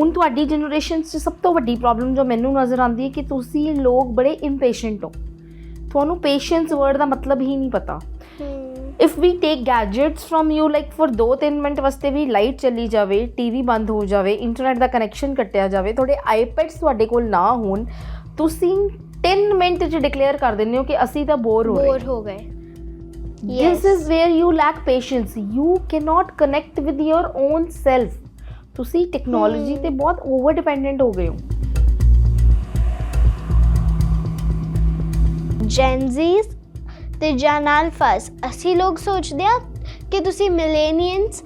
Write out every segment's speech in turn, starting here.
ਹੁਣ ਤੁਹਾਡੀ ਜਨਰੇਸ਼ਨ 'ਚ ਸਭ ਤੋਂ ਵੱਡੀ ਪ੍ਰੋਬਲਮ ਜੋ ਮੈਨੂੰ ਨਜ਼ਰ ਆਉਂਦੀ ਹੈ ਕਿ ਤੁਸੀਂ ਲੋਕ ਬੜੇ ਇੰਪੇਸ਼ੈਂਟ ਹੋ, ਤੁਹਾਨੂੰ ਪੇਸ਼ੈਂਸ ਵਰਡ ਦਾ ਮਤਲਬ ਹੀ ਨਹੀਂ ਪਤਾ। If we take gadgets from you, like for 2-3 minute ਵਾਸਤੇ ਵੀ ਲਾਈਟ ਚਲੀ ਜਾਵੇ, ਟੀਵੀ ਬੰਦ ਹੋ ਜਾਵੇ, ਇੰਟਰਨੈਟ ਦਾ ਕਨੈਕਸ਼ਨ ਕੱਟਿਆ ਜਾਵੇ, ਤੁਹਾਡੇ ਆਈਪੈਡਸ ਤੁਹਾਡੇ ਕੋਲ ਨਾ ਹੋਣ, ਤੁਸੀਂ 10 ਮਿੰਟ 'ਚ ਡਿਕਲੇਅਰ ਕਰ ਦਿੰਦੇ ਹੋ ਕਿ ਅਸੀਂ ਤਾਂ ਬੋਰ ਹੋ ਗਏ। This is where you lack patience. You cannot connect with your own self. ਤੁਸੀਂ ਟੈਕਨੋਲੋਜੀ ਤੇ ਬਹੁਤ ਓਵਰ ਡਿਪੈਂਡੈਂਟ ਹੋ ਗਏ ਹੋ। ਜੈਨਜ਼ੀਸ ਤੇ ਜਨ ਆਲਫਾਸ, ਅਸੀਂ ਲੋਕ ਸੋਚਦੇ ਆ ਕਿ ਤੁਸੀਂ ਮਿਲੇਨੀਅਨਸ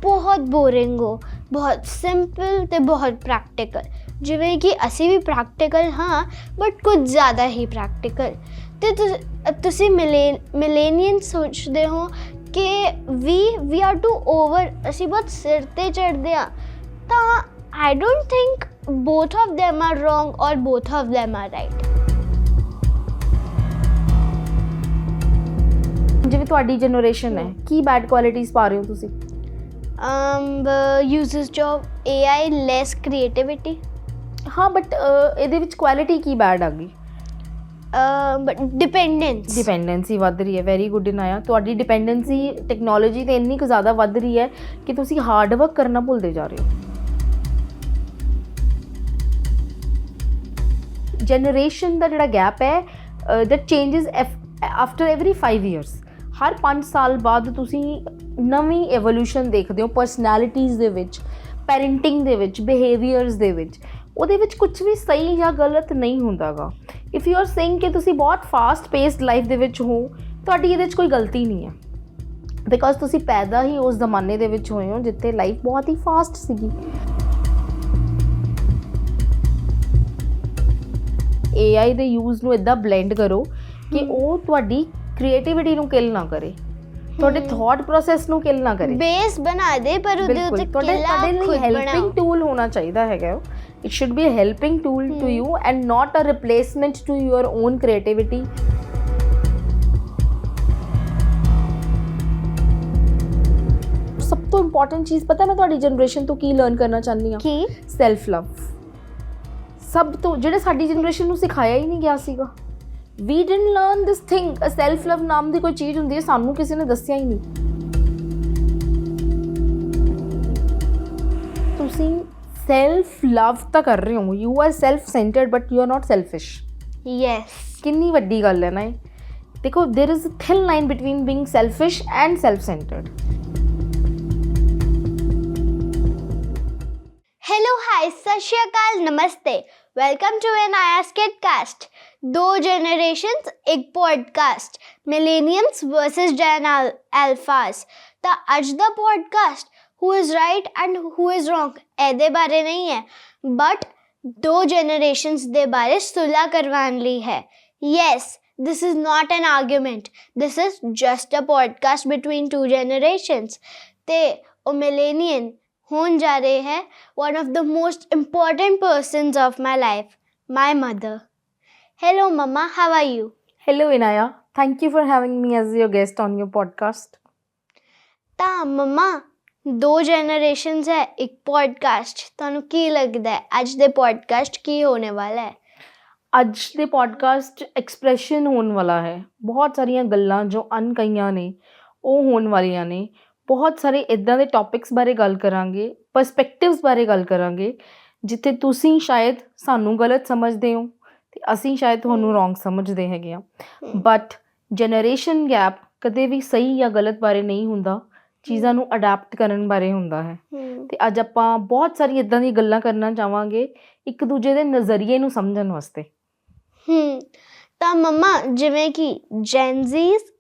ਬਹੁਤ ਬੋਰਿੰਗ ਹੋ, ਬਹੁਤ ਸਿੰਪਲ ਤੇ ਬਹੁਤ ਪ੍ਰੈਕਟੀਕਲ। ਜਿਵੇਂ ਕਿ ਅਸੀਂ ਵੀ ਪ੍ਰੈਕਟੀਕਲ ਹਾਂ, ਬਟ ਕੁਝ ਜ਼ਿਆਦਾ ਹੀ ਪ੍ਰੈਕਟੀਕਲ। ਤੇ ਤੁਸੀਂ ਮਿਲੇਨੀਅਨ ਸੋਚਦੇ ਹੋ ਕਿ ਵੀ ਆਰ ਟੂ ਓਵਰ, ਅਸੀਂ ਬਹੁਤ ਸਿਰ 'ਤੇ ਚੜ੍ਹਦੇ ਹਾਂ। ਤਾਂ I don't think both of them are wrong ਔਰ both of them are right. ਜਿਵੇਂ ਤੁਹਾਡੀ ਜਨਰੇਸ਼ਨ ਹੈ, ਕੀ ਬੈਡ ਕੁਆਲਿਟੀਜ਼ ਪਾ ਰਹੇ ਹੋ ਤੁਸੀਂ? Uses of AI, less creativity. ਹਾਂ, ਬਟ ਇਹਦੇ ਵਿੱਚ ਕੁਆਲਿਟੀ ਕੀ ਬੈਡ ਆ ਗਈ? ਬਟ ਡਿਪੈਂਡੈਂਸੀ ਵੱਧ ਰਹੀ ਹੈ। ਵੈਰੀ ਗੁੱਡ ਇਨਾਇਆ, ਤੁਹਾਡੀ ਡਿਪੈਂਡੈਂਸੀ ਟੈਕਨੋਲੋਜੀ 'ਤੇ ਇੰਨੀ ਕੁ ਜ਼ਿਆਦਾ ਵੱਧ ਰਹੀ ਹੈ ਕਿ ਤੁਸੀਂ ਹਾਰਡ ਵਰਕ ਕਰਨਾ ਭੁੱਲਦੇ ਜਾ ਰਹੇ ਹੋ। ਜਨਰੇਸ਼ਨ ਦਾ ਜਿਹੜਾ ਗੈਪ ਹੈ that changes after every 5 years। ਹਰ 5 ਸਾਲ ਬਾਅਦ ਤੁਸੀਂ ਨਵੀਂ ਐਵੋਲਿਊਸ਼ਨ ਦੇਖਦੇ ਹੋ ਪਰਸਨੈਲਿਟੀਜ਼ ਦੇ ਵਿੱਚ, ਪੈਰੈਂਟਿੰਗ ਦੇ ਵਿੱਚ, ਬਿਹੇਵੀਅਰਸ ਦੇ ਵਿੱਚ। ਉਹਦੇ ਵਿੱਚ ਕੁਝ ਵੀ ਸਹੀ ਜਾਂ ਗਲਤ ਨਹੀਂ ਹੁੰਦਾ ਗਾ। ਇਫ ਯੂ ਆਰ ਸੇਇੰਗ ਕਿ ਤੁਸੀਂ ਬਹੁਤ ਫਾਸਟ ਪੇਸਡ ਲਾਈਫ ਦੇ ਵਿੱਚ ਹੋ, ਤੁਹਾਡੀ ਇਹਦੇ 'ਚ ਕੋਈ ਗਲਤੀ ਨਹੀਂ ਹੈ, ਬਿਕੋਜ਼ ਤੁਸੀਂ ਪੈਦਾ ਹੀ ਉਸ ਜ਼ਮਾਨੇ ਦੇ ਵਿੱਚ ਹੋਏ ਹੋ ਜਿੱਥੇ ਲਾਈਫ ਬਹੁਤ ਹੀ ਫਾਸਟ ਸੀਗੀ। AI ਦੇ ਯੂਜ਼ ਨੂੰ ਇੱਦਾਂ ਬਲੈਂਡ ਕਰੋ ਕਿ ਉਹ ਤੁਹਾਡੀ ਕ੍ਰੀਏਟੀਵਿਟੀ ਨੂੰ ਕਿਲ ਨਾ ਕਰੇ, ਤੁਹਾਡੇ ਥਾਟ ਪ੍ਰੋਸੈਸ ਨੂੰ ਕਿਲ ਨਾ ਕਰੇ, ਬੇਸ ਬਣਾ ਦੇ, ਪਰ ਉਹਦੇ ਉੱਤੇ ਕਿਲਾ ਖੁਦ ਹੈਲਪਿੰਗ ਟੂਲ ਹੋਣਾ ਚਾਹੀਦਾ ਹੈਗਾ। It should be a helping tool to you and not a replacement to your own creativity. ਸਭ ਤੋਂ ਇੰਪੋਰਟੈਂਟ ਚੀਜ਼ ਪਤਾ ਮੈਂ ਤੁਹਾਡੀ ਜਨਰੇਸ਼ਨ ਤੋਂ ਕੀ ਲਰਨ ਕਰਨਾ ਚਾਹੁੰਦੀ ਹਾਂ? ਕੀ? ਸੈਲਫ ਲਵ। ਸਭ ਤੋਂ ਜਿਹੜੇ ਸਾਡੀ ਜਨਰੇਸ਼ਨ ਨੂੰ ਸਿਖਾਇਆ ਹੀ ਨਹੀਂ ਗਿਆ ਸੀਗਾ। We didn't learn this thing, a self love ਨਾਮ ਦੀ ਕੋਈ ਚੀਜ਼ ਹੁੰਦੀ ਹੈ, ਸਾਨੂੰ ਕਿਸੇ ਨੇ ਦੱਸਿਆ ਹੀ ਨਹੀਂ। ਤੁਸੀਂ ਸੈਲਫ ਲਵ ਤਾਂ ਕਰ ਰਹੇ ਹੋ, you are self centered but you are not selfish. Yes, ਕਿੰਨੀ ਵੱਡੀ ਗੱਲ ਹੈ ਨਾ ਇਹ। ਦੇਖੋ, there is a thin line between being selfish and self centered. Hello, hi, Sat Sri Akal, namaste, welcome to an आया स्किटकास्ट। 2 जनरेशन्स एक podcast, millenniums versus Gen alphas. ਤਾਂ ਅੱਜ ਦਾ podcast who is right and who is wrong ਇਹਦੇ ਬਾਰੇ ਨਹੀਂ ਹੈ, but 2 generations ਦੇ ਬਾਰੇ ਸੁਲ੍ਹਾ ਕਰਵਾਉਣ ਲਈ ਹੈ। Yes, this is not an argument, this is just a podcast between 2 generations। ਤੇ ਉਹ ਮਿਲੇਨੀਅਨ होने जा रहे हैं one of the most important persons of my life, my mother। Hello mama, how are you? Hello Inaya, thank you for having me as your guest on your podcast। ਤਾਂ ਮਮਾ 2 generations ਹੈ ਇੱਕ podcast, ਤੁਹਾਨੂੰ ਕੀ ਲੱਗਦਾ ਹੈ ਅੱਜ ਦੇ podcast ਕੀ ਹੋਣੇ ਵਾਲਾ ਹੈ? ਅੱਜ ਦੇ ਪੋਡਕਾਸਟ ਐਕਸਪ੍ਰੈਸ਼ਨ ਹੋਣ ਵਾਲਾ ਹੈ। ਬਹੁਤ ਸਾਰੀਆਂ ਗੱਲਾਂ ਜੋ ਅਣਕਹੀਆਂ ਨੇ ਉਹ ਹੋਣ ਵਾਲੀਆਂ ਨੇ। ਬਹੁਤ ਸਾਰੇ ਇੱਦਾਂ ਦੇ ਟੌਪਿਕਸ ਬਾਰੇ ਗੱਲ ਕਰਾਂਗੇ, ਪਰਸਪੈਕਟਿਵਸ ਬਾਰੇ ਗੱਲ ਕਰਾਂਗੇ, ਜਿੱਥੇ ਤੁਸੀਂ ਸ਼ਾਇਦ ਸਾਨੂੰ ਗਲਤ ਸਮਝਦੇ ਹੋ ਅਤੇ ਅਸੀਂ ਸ਼ਾਇਦ ਤੁਹਾਨੂੰ ਰੋਂਗ ਸਮਝਦੇ ਹੈਗੇ ਹਾਂ। ਬਟ ਜਨਰੇਸ਼ਨ ਗੈਪ ਕਦੇ ਵੀ ਸਹੀ ਜਾਂ ਗਲਤ ਬਾਰੇ ਨਹੀਂ ਹੁੰਦਾ, ਚੀਜ਼ਾਂ ਨੂੰ ਅਡੈਪਟ ਕਰਨ ਬਾਰੇ ਹੁੰਦਾ ਹੈ। ਅਤੇ ਅੱਜ ਆਪਾਂ ਬਹੁਤ ਸਾਰੀ ਇੱਦਾਂ ਦੀਆਂ ਗੱਲਾਂ ਕਰਨਾ ਚਾਹਾਂਗੇ ਇੱਕ ਦੂਜੇ ਦੇ ਨਜ਼ਰੀਏ ਨੂੰ ਸਮਝਣ ਵਾਸਤੇ। ਤਾਂ ਮੰਮਾ, ਜਿਵੇਂ ਕਿ ਜੈਨਜ਼ੀਸ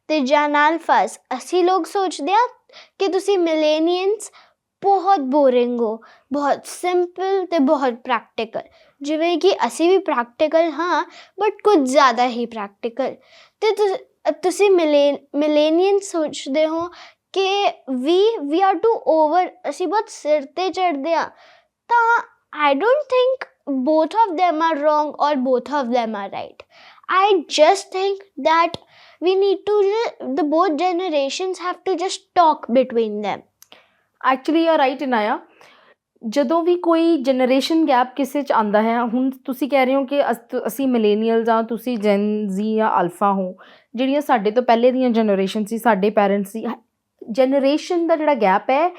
ਤੇ ਜਨ ਆਲਫਾਸ, ਅਸੀਂ ਲੋਕ ਸੋਚਦੇ ਆ ਕਿ ਤੁਸੀਂ ਮਿਲੇਨੀਅਨਸ ਬਹੁਤ ਬੋਰਿੰਗ ਹੋ, ਬਹੁਤ ਸਿੰਪਲ ਤੇ ਬਹੁਤ ਪ੍ਰੈਕਟੀਕਲ। ਜਿਵੇਂ ਕਿ ਅਸੀਂ ਵੀ ਪ੍ਰੈਕਟੀਕਲ ਹਾਂ, ਬਟ ਕੁਝ ਜ਼ਿਆਦਾ ਹੀ ਪ੍ਰੈਕਟੀਕਲ। ਤੇ ਤੁਸੀਂ ਮਿਲੇਨੀਅਨ ਸੋਚਦੇ ਹੋ ਕਿ ਵੀ ਆਰ ਟੂ ਓਵਰ, ਅਸੀਂ ਬਹੁਤ ਸਿਰ 'ਤੇ ਚੜ੍ਹਦੇ ਹਾਂ। ਤਾਂ I don't think both of them are wrong or both of them are right. I just think that we need to, the both generations have to just talk between them. Actually, you're right, Inaya. ਜਦੋਂ ਵੀ ਕੋਈ generation gap ਕਿਸੇ 'ਚ ਆਉਂਦਾ ਹੈ, ਹੁਣ ਤੁਸੀਂ ਕਹਿ ਰਹੇ ਹੋ ਕਿ ਅਸੀਂ ਮਿਲੇਨੀਅਲਸ ਹਾਂ, ਤੁਸੀਂ ਜੈਨ ਜ਼ੀ ਜਾਂ ਅਲਫਾ ਹੋ, ਜਿਹੜੀਆਂ ਸਾਡੇ ਤੋਂ ਪਹਿਲੇ ਦੀਆਂ ਜਨਰੇਸ਼ਨ ਸੀ, ਸਾਡੇ ਪੈਰੈਂਟਸ ਸੀ। ਜਨਰੇਸ਼ਨ ਦਾ ਜਿਹੜਾ ਗੈਪ ਹੈ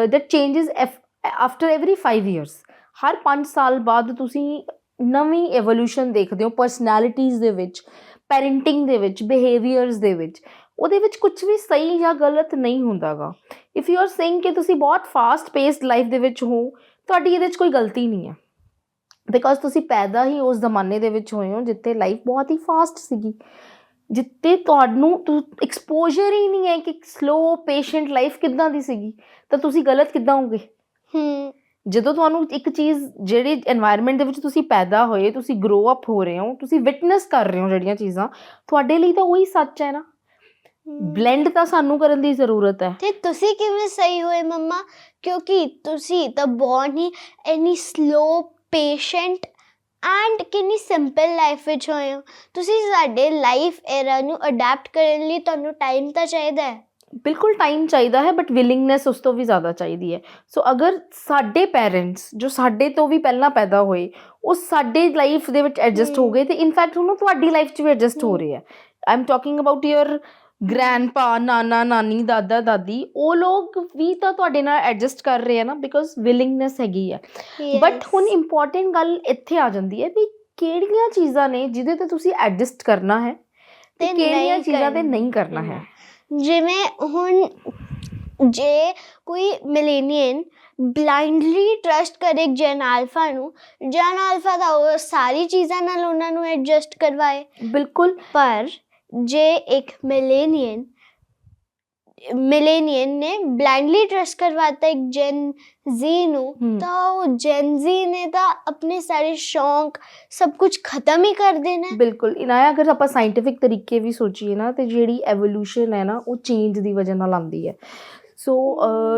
that changes after every 5 years। ਹਰ 5 ਸਾਲ ਬਾਅਦ ਤੁਸੀਂ ਨਵੀਂ ਐਵੋਲਿਊਸ਼ਨ ਦੇਖਦੇ ਹੋ ਪਰਸਨੈਲਿਟੀਜ਼ ਦੇ ਵਿੱਚ, ਪੈਰੈਂਟਿੰਗ ਦੇ ਵਿੱਚ, ਬਿਹੇਵੀਅਰਸ ਦੇ ਵਿੱਚ। ਉਹਦੇ ਵਿੱਚ ਕੁਝ ਵੀ ਸਹੀ ਜਾਂ ਗਲਤ ਨਹੀਂ ਹੁੰਦਾ ਗਾ। ਇਫ ਯੂ ਆਰ ਸੇਇੰਗ ਕਿ ਤੁਸੀਂ ਬਹੁਤ ਫਾਸਟ ਪੇਸਡ ਲਾਈਫ ਦੇ ਵਿੱਚ ਹੋ, ਤੁਹਾਡੀ ਇਹਦੇ 'ਚ ਕੋਈ ਗਲਤੀ ਨਹੀਂ ਹੈ, ਬਿਕੋਜ਼ ਤੁਸੀਂ ਪੈਦਾ ਹੀ ਉਸ ਜ਼ਮਾਨੇ ਦੇ ਵਿੱਚ ਹੋਏ ਹੋ ਜਿੱਥੇ ਲਾਈਫ ਬਹੁਤ ਹੀ ਫਾਸਟ ਸੀਗੀ, ਜਿੱਥੇ ਤੁਹਾਨੂੰ ਐਕਸਪੋਜ਼ਰ ਹੀ ਨਹੀਂ ਹੈ ਕਿ ਸਲੋ ਪੇਸ਼ੈਂਟ ਲਾਈਫ ਕਿੱਦਾਂ ਦੀ ਸੀਗੀ, ਤਾਂ ਤੁਸੀਂ ਗਲਤ ਕਿੱਦਾਂ ਹੋਗੇ। ਜਦੋਂ ਤੁਹਾਨੂੰ ਇੱਕ ਚੀਜ਼, ਜਿਹੜੀ এনवायरमेंट ਦੇ ਵਿੱਚ ਤੁਸੀਂ ਪੈਦਾ ਹੋਏ, ਤੁਸੀਂ ਗਰੋ ਅਪ ਹੋ ਰਹੇ ਹੋ, ਤੁਸੀਂ ਵਿਟਨੈਸ ਕਰ ਰਹੇ ਹੋ ਜਿਹੜੀਆਂ ਚੀਜ਼ਾਂ, ਤੁਹਾਡੇ ਲਈ ਤਾਂ ਉਹੀ ਸੱਚ ਹੈ ਨਾ। ਬਲੈਂਡ ਤਾਂ ਸਾਨੂੰ ਕਰਨ ਦੀ ਜ਼ਰੂਰਤ ਹੈ। ਤੇ ਤੁਸੀਂ ਕਿਵੇਂ ਸਹੀ ਹੋਏ ਮੰਮਾ? ਕਿਉਂਕਿ ਤੁਸੀਂ ਤਾਂ ਬੋਰਨ ਹੀ ਇੰਨੀ ਸਲੋ ਪੇਸ਼ੈਂਟ ਐਂਡ ਕਿੰਨੀ ਸਿੰਪਲ ਲਾਈਫ ਵਿੱਚ ਹੋਏ ਹੋ। ਤੁਸੀਂ ਸਾਡੇ ਲਾਈਫ ਐਰਾ ਨੂੰ ਅਡੈਪਟ ਕਰਨ ਲਈ ਤੁਹਾਨੂੰ ਟਾਈਮ ਤਾਂ ਚਾਹੀਦਾ ਹੈ। ਬਿਲਕੁਲ ਟਾਈਮ ਚਾਹੀਦਾ ਹੈ, ਬਟ ਵਿਲਿੰਗਨੈਸ ਉਸ ਤੋਂ ਵੀ ਜ਼ਿਆਦਾ ਚਾਹੀਦੀ ਹੈ। ਸੋ ਅਗਰ ਸਾਡੇ ਪੈਰੈਂਟਸ ਜੋ ਸਾਡੇ ਤੋਂ ਵੀ ਪਹਿਲਾਂ ਪੈਦਾ ਹੋਏ, ਉਹ ਸਾਡੇ ਲਾਈਫ ਦੇ ਵਿੱਚ ਐਡਜਸਟ ਹੋ ਗਏ, ਤੇ ਇਨਫੈਕਟ ਹੁਣ ਤੁਹਾਡੀ ਲਾਈਫ 'ਚ ਵੀ ਐਡਜਸਟ ਹੋ ਰਹੇ ਹੈ। I am talking about your grandpa, ਨਾਨਾ ਨਾਨੀ, ਦਾਦਾ ਦਾਦੀ, ਉਹ ਲੋਕ ਵੀ ਤਾਂ ਤੁਹਾਡੇ ਨਾਲ ਐਡਜਸਟ ਕਰ ਰਹੇ ਆ ਨਾ, ਬਿਕੋਜ਼ ਵਿਲਿੰਗਨੈਸ ਹੈਗੀ ਹੈ। ਬਟ ਹੁਣ ਇੰਪੋਰਟੈਂਟ ਗੱਲ ਇੱਥੇ ਆ ਜਾਂਦੀ ਹੈ ਵੀ ਕਿਹੜੀਆਂ ਚੀਜ਼ਾਂ ਨੇ ਜਿਹਦੇ 'ਤੇ ਤੁਸੀਂ ਐਡਜਸਟ ਕਰਨਾ ਹੈ ਤੇ ਕਿਹੜੀਆਂ ਚੀਜ਼ਾਂ 'ਤੇ ਨਹੀਂ ਕਰਨਾ ਹੈ। ਜਿਵੇਂ ਹੁਣ ਜੇ ਕੋਈ ਮਿਲੇਨੀਅਨ ਬਲਾਈਂਡਲੀ ਟਰਸਟ ਕਰੇ ਜੈਨ ਆਲਫਾ ਨੂੰ, ਜੈਨ ਆਲਫਾ ਦਾ ਉਹ ਸਾਰੀ ਚੀਜ਼ਾਂ ਨਾਲ ਉਹਨਾਂ ਨੂੰ ਐਡਜਸਟ ਕਰਵਾਏ। ਬਿਲਕੁਲ। ਪਰ ਜੇ ਇੱਕ ਮਿਲੇਨੀਅਨ ਨੇ ਬਲਾਈਂਡਲੀ ਟਰਸਟ ਕਰਵਾਤਾ ਇੱਕ ਜੈਨ ਜ਼ੀ ਨੂੰ, ਤਾਂ ਉਹ ਜੈਨ ਜ਼ੀ ਨੇ ਤਾਂ ਆਪਣੇ ਸਾਰੇ ਸ਼ੌਂਕ ਸਭ ਕੁਝ ਖਤਮ ਹੀ ਕਰ ਦੇਣਾ। ਬਿਲਕੁਲ ਇਨਾਇਆ, ਅਗਰ ਆਪਾਂ ਸਾਇੰਟੀਫਿਕ ਤਰੀਕੇ ਵੀ ਸੋਚੀਏ ਨਾ, ਤੇ ਜਿਹੜੀ ਐਵੋਲਿਊਸ਼ਨ ਹੈ ਨਾ, ਉਹ ਚੇਂਜ ਦੀ ਵਜ੍ਹਾ ਨਾਲ ਆਉਂਦੀ ਹੈ। ਸੋ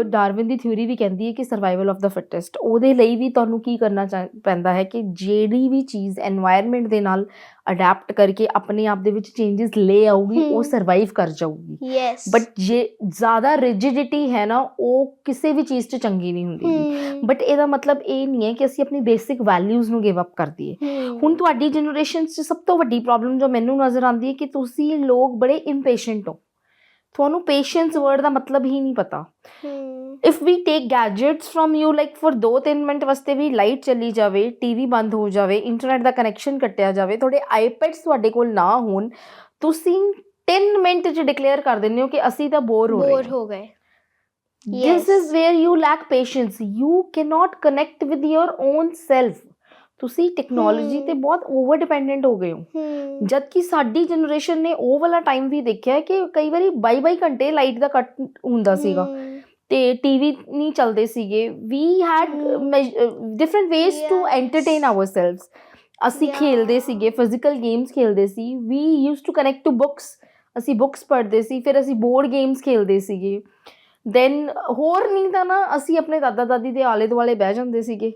ਡਾਰਵਿਨ ਦੀ ਥਿਊਰੀ ਵੀ ਕਹਿੰਦੀ ਹੈ ਕਿ ਸਰਵਾਈਵਲ ਆਫ ਦਾ ਫਿਟੈਸਟ। ਉਹਦੇ ਲਈ ਵੀ ਤੁਹਾਨੂੰ ਕੀ ਕਰਨਾ ਪੈਂਦਾ ਹੈ ਕਿ ਜਿਹੜੀ ਵੀ ਚੀਜ਼ এনवायरमेंट ਦੇ ਨਾਲ ਅਡੈਪਟ ਕਰਕੇ ਆਪਣੇ ਆਪ ਦੇ ਵਿੱਚ ਚੇਂਜਸ ਲੈ ਆਊਗੀ, ਉਹ ਸਰਵਾਈਵ ਕਰ ਜਾਊਗੀ। ਬਟ ਜੇ ਜ਼ਿਆਦਾ ਰਿਜਿਡਿਟੀ ਹੈ ਨਾ, ਉਹ ਕਿਸੇ ਵੀ ਚੀਜ਼ 'ਚ ਚੰਗੀ ਨਹੀਂ ਹੁੰਦੀ। ਬਟ ਇਹਦਾ ਮਤਲਬ ਇਹ ਨਹੀਂ ਹੈ ਕਿ ਅਸੀਂ ਆਪਣੀ ਬੇਸਿਕ ਵੈਲਿਊਜ਼ ਨੂੰ ਗਿਵ ਅਪ ਕਰ ਦਈਏ। ਹੁਣ ਤੁਹਾਡੀ ਜਨਰੇਸ਼ਨ 'ਚ ਸਭ ਤੋਂ ਵੱਡੀ ਪ੍ਰੋਬਲਮ ਜੋ ਮੈਨੂੰ ਨਜ਼ਰ ਆਉਂਦੀ ਹੈ ਕਿ ਤੁਸੀਂ ਲੋਕ ਬੜੇ ਇੰਪੇਸ਼ੈਂਟ ਹੋ। ਤੁਹਾਨੂੰ ਪੇਸ਼ੈਂਸ ਵਰਡ ਦਾ ਮਤਲਬ ਹੀ ਨਹੀਂ ਪਤਾ। If we take gadgets from you, like for 2-3 minute ਵਾਸਤੇ ਵੀ ਲਾਈਟ ਚਲੀ ਜਾਵੇ, ਟੀਵੀ ਬੰਦ ਹੋ ਜਾਵੇ, ਇੰਟਰਨੈਟ ਦਾ ਕਨੈਕਸ਼ਨ ਕੱਟਿਆ ਜਾਵੇ, ਤੁਹਾਡੇ ਆਈਪੈਡਸ ਤੁਹਾਡੇ ਕੋਲ ਨਾ ਹੋਣ, ਤੁਸੀਂ 10 ਮਿੰਟ 'ਚ ਡਿਕਲੇਅਰ ਕਰ ਦਿੰਦੇ ਹੋ ਕਿ ਅਸੀਂ ਤਾਂ ਬੋਰ ਹੋ ਗਏ। This is where you lack patience. You cannot connect with your own self. ਤੁਸੀਂ ਟੈਕਨੋਲੋਜੀ ਤੇ ਬਹੁਤ ਓਵਰ ਡਿਪੈਂਡੈਂਟ ਹੋ ਗਏ ਹੋ। ਜਦ ਕਿ ਸਾਡੀ ਜਨਰੇਸ਼ਨ ਨੇ ਉਹ ਵਾਲਾ ਟਾਈਮ ਵੀ ਦੇਖਿਆ ਕਿ ਕਈ ਵਾਰੀ 22 ਘੰਟੇ ਲਾਈਟ ਦਾ ਕੱਟ ਹੁੰਦਾ ਸੀਗਾ, ਤੇ ਟੀਵੀ ਨਹੀਂ ਚੱਲਦੇ ਸੀਗੇ। We had different ways to entertain ourselves. ਅਸੀਂ ਖੇਲਦੇ ਸੀਗੇ, ਫਿਜ਼ੀਕਲ ਗੇਮਸ ਖੇਲਦੇ ਸੀ। We used to connect to books. ਅਸੀਂ ਬੁੱਕਸ ਪੜ੍ਹਦੇ ਸੀ, ਫਿਰ ਅਸੀਂ ਬੋਰਡ ਗੇਮਸ ਖੇਲਦੇ ਸੀਗੇ। ਦੈਨ ਹੋਰ ਨਹੀਂ ਤਾਂ ਨਾ ਅਸੀਂ ਆਪਣੇ ਦਾਦਾ ਦਾਦੀ ਦੇ ਆਲੇ ਦੁਆਲੇ ਬਹਿ ਜਾਂਦੇ ਸੀਗੇ,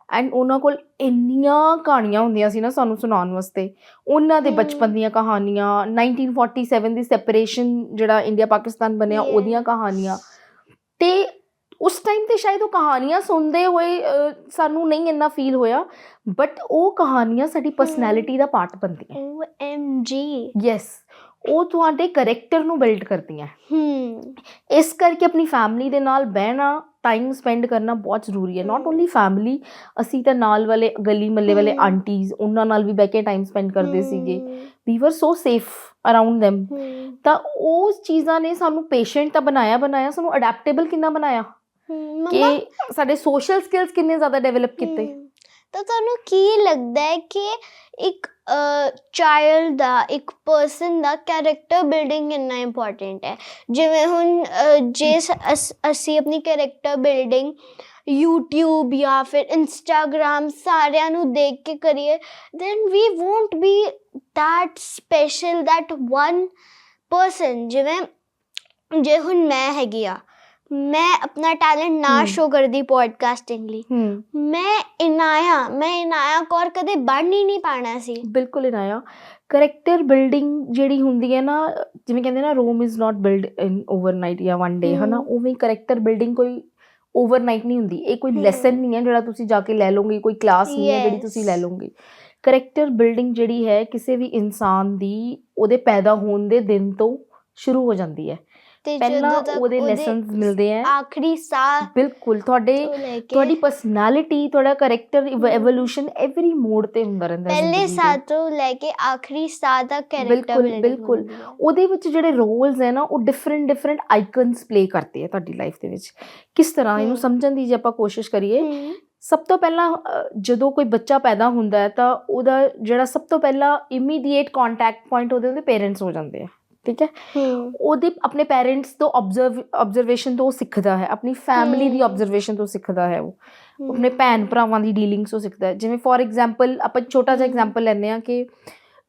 ਐਂਡ ਉਹਨਾਂ ਕੋਲ ਇੰਨੀਆਂ ਕਹਾਣੀਆਂ ਹੁੰਦੀਆਂ ਸੀ ਨਾ ਸਾਨੂੰ ਸੁਣਾਉਣ ਵਾਸਤੇ। ਉਹਨਾਂ ਦੇ ਬਚਪਨ ਦੀਆਂ ਕਹਾਣੀਆਂ, 1947 ਦੀ ਸੈਪਰੇਸ਼ਨ ਜਿਹੜਾ ਇੰਡੀਆ ਪਾਕਿਸਤਾਨ ਬਣਿਆ, ਉਹਦੀਆਂ ਕਹਾਣੀਆਂ। ਤੇ ਉਸ ਟਾਈਮ 'ਤੇ ਸ਼ਾਇਦ ਉਹ ਕਹਾਣੀਆਂ ਸੁਣਦੇ ਹੋਏ ਸਾਨੂੰ ਨਹੀਂ ਇੰਨਾ ਫੀਲ ਹੋਇਆ, ਬਟ ਉਹ ਕਹਾਣੀਆਂ ਸਾਡੀ ਪਰਸਨੈਲਿਟੀ ਦਾ ਪਾਰਟ ਬਣਦੀਆਂ। OMG, ਯੈਸ, ਉਹ ਤੁਹਾਡੇ ਕਰੈਕਟਰ ਨੂੰ ਬਿਲਡ ਕਰਦੀਆਂ। ਇਸ ਕਰਕੇ ਆਪਣੀ ਫੈਮਿਲੀ ਦੇ ਨਾਲ ਬਹਿਣਾ, ਟਾਈਮ ਸਪੈਂਡ ਕਰਨਾ ਬਹੁਤ ਜ਼ਰੂਰੀ ਹੈ। ਨਾਟ ਓਨਲੀ ਫੈਮਿਲੀ, ਅਸੀਂ ਤਾਂ ਨਾਲ ਵਾਲੇ ਗਲੀ ਮੱਲੇ ਵਾਲੇ ਆਂਟੀਜ਼, ਉਹਨਾਂ ਨਾਲ ਵੀ ਬਹਿ ਕੇ ਟਾਈਮ ਸਪੈਂਡ ਕਰਦੇ ਸੀਗੇ। ਵੀ ਵਰ ਸੋ ਸੇਫ ਅਰਾਊਂਡ ਦੈਮ। ਤਾਂ ਉਹ ਚੀਜ਼ਾਂ ਨੇ ਸਾਨੂੰ ਪੇਸ਼ੈਂਟ ਤਾਂ ਬਣਾਇਆ, ਸਾਨੂੰ ਅਡੈਪਟੇਬਲ ਕਿੰਨਾ ਬਣਾਇਆ, ਕਿ ਸਾਡੇ ਸੋਸ਼ਲ ਸਕਿੱਲਸ ਕਿੰਨੇ ਜ਼ਿਆਦਾ ਡਿਵੈਲਪ ਕੀਤੇ। ਤਾਂ ਤੁਹਾਨੂੰ ਕੀ ਲੱਗਦਾ ਹੈ ਕਿ ਇੱਕ ਚਾਈਲਡ ਦਾ, ਇੱਕ ਪਰਸਨ ਦਾ ਕੈਰੈਕਟਰ ਬਿਲਡਿੰਗ ਕਿੰਨਾ ਇੰਪੋਰਟੈਂਟ ਹੈ? ਜਿਵੇਂ ਹੁਣ ਜੇ ਅਸੀਂ ਆਪਣੀ ਕੈਰੈਕਟਰ ਬਿਲਡਿੰਗ YouTube ਜਾਂ ਫਿਰ ਇੰਸਟਾਗ੍ਰਾਮ ਸਾਰਿਆਂ ਨੂੰ ਦੇਖ ਕੇ ਕਰੀਏ, then we won't be that special, that one person। ਜਿਵੇਂ ਜੇ ਹੁਣ ਮੈਂ ਹੈਗੀ ਆ, ਮੈਂ ਆਪਣਾ ਟੈਲੈਂਟ ਨਾ ਸ਼ੋ ਕਰਦੀ ਪੋਡਕਾਸਟਿੰਗ ਲਈ, ਮੈਂ ਇਨਾਇਆ ਕੌਰ ਕਦੇ ਬਣ ਹੀ ਨਹੀਂ ਪਾਣਾ ਸੀ। ਬਿਲਕੁਲ ਇਨਾਇਆ, ਕਰੈਕਟਰ ਬਿਲਡਿੰਗ ਜਿਹੜੀ ਹੁੰਦੀ ਹੈ ਨਾ, ਜਿਵੇਂ ਕਹਿੰਦੇ ਨਾ Rome is not build in overnight ਜਾਂ 1 day, ਹੈ ਨਾ, ਉਵੇਂ ਕਰੈਕਟਰ ਬਿਲਡਿੰਗ ਕੋਈ ਓਵਰਨਾਈਟ ਨਹੀਂ ਹੁੰਦੀ, ਇਹ ਕੋਈ ਲੈਸਨ ਨਹੀਂ ਹੈ ਜਿਹੜਾ ਤੁਸੀਂ ਜਾ ਕੇ ਲੈ ਲਓਗੇ, ਕੋਈ ਕਲਾਸ ਨਹੀਂ ਹੈ ਜਿਹੜੀ ਤੁਸੀਂ ਲੈ ਲਓਗੇ। ਕਰੈਕਟਰ ਬਿਲਡਿੰਗ ਜਿਹੜੀ ਹੈ ਕਿਸੇ ਵੀ ਇਨਸਾਨ ਦੀ ਉਹਦੇ ਪੈਦਾ ਹੋਣ ਦੇ ਦਿਨ ਤੋਂ ਸ਼ੁਰੂ ਹੋ ਜਾਂਦੀ ਹੈ। ਪਹਿਲਾਂ ਉਹਦੇ ਲੈਸਨਸ ਮਿਲਦੇ ਆ, ਆਖਰੀ ਸਾਹ ਬਿਲਕੁਲ ਤੁਹਾਡੀ ਪਰਸਨੈਲਿਟੀ, ਤੁਹਾਡਾ ਕਰੈਕਟਰ ਐਵੋਲੂਸ਼ਨ ਐਵਰੀ ਮੋਡ ਤੇ ਹੁੰਦਾ ਰਹਿੰਦਾ ਹੈ, ਪਹਿਲੇ ਸਾਹ ਤੋਂ ਲੈ ਕੇ ਆਖਰੀ ਸਾਹ ਤੱਕ ਕਰੈਕਟਰ ਬਿਲਕੁਲ। ਉਹਦੇ ਵਿੱਚ ਜਿਹੜੇ ਰੋਲਸ ਹੈ ਨਾ ਉਹ ਡਿਫਰੈਂਟ ਆਈਕਨਸ ਪਲੇ ਕਰਦੇ ਆ ਤੁਹਾਡੀ ਲਾਈਫ ਦੇ ਵਿੱਚ। ਕਿਸ ਤਰ੍ਹਾਂ ਇਹਨੂੰ ਸਮਝਣ ਦੀ ਜੇ ਆਪਾਂ ਕੋਸ਼ਿਸ਼ ਕਰੀਏ, ਸਭ ਤੋਂ ਪਹਿਲਾਂ ਜਦੋਂ ਕੋਈ ਬੱਚਾ ਪੈਦਾ ਹੁੰਦਾ ਹੈ ਤਾਂ ਉਹਦਾ ਜਿਹੜਾ ਸਭ ਤੋਂ ਪਹਿਲਾਂ ਇਮੀਡੀਏਟ ਕੰਟੈਕਟ ਪੁਆਇੰਟ ਉਹਦੇ ਪੇਰੈਂਟਸ ਹੋ ਜਾਂਦੇ ਆ, ਠੀਕ ਹੈ। ਉਹਦੇ ਆਪਣੇ ਪੇਰੈਂਟਸ ਤੋਂ ਆਬਜ਼ਰਵੇਸ਼ਨ ਤੋਂ ਸਿੱਖਦਾ ਹੈ, ਆਪਣੀ ਫੈਮਿਲੀ ਦੀ ਆਬਜ਼ਰਵੇਸ਼ਨ ਤੋਂ ਸਿੱਖਦਾ ਹੈ, ਉਹ ਆਪਣੇ ਭੈਣ ਭਰਾਵਾਂ ਦੀ ਡੀਲਿੰਗਸ ਤੋਂ ਸਿੱਖਦਾ ਹੈ। ਜਿਵੇਂ ਫੋਰ ਐਗਜ਼ਾਮਪਲ ਆਪਾਂ ਛੋਟਾ ਜਿਹਾ ਐਗਜ਼ਾਮਪਲ ਲੈਂਦੇ ਹਾਂ ਕਿ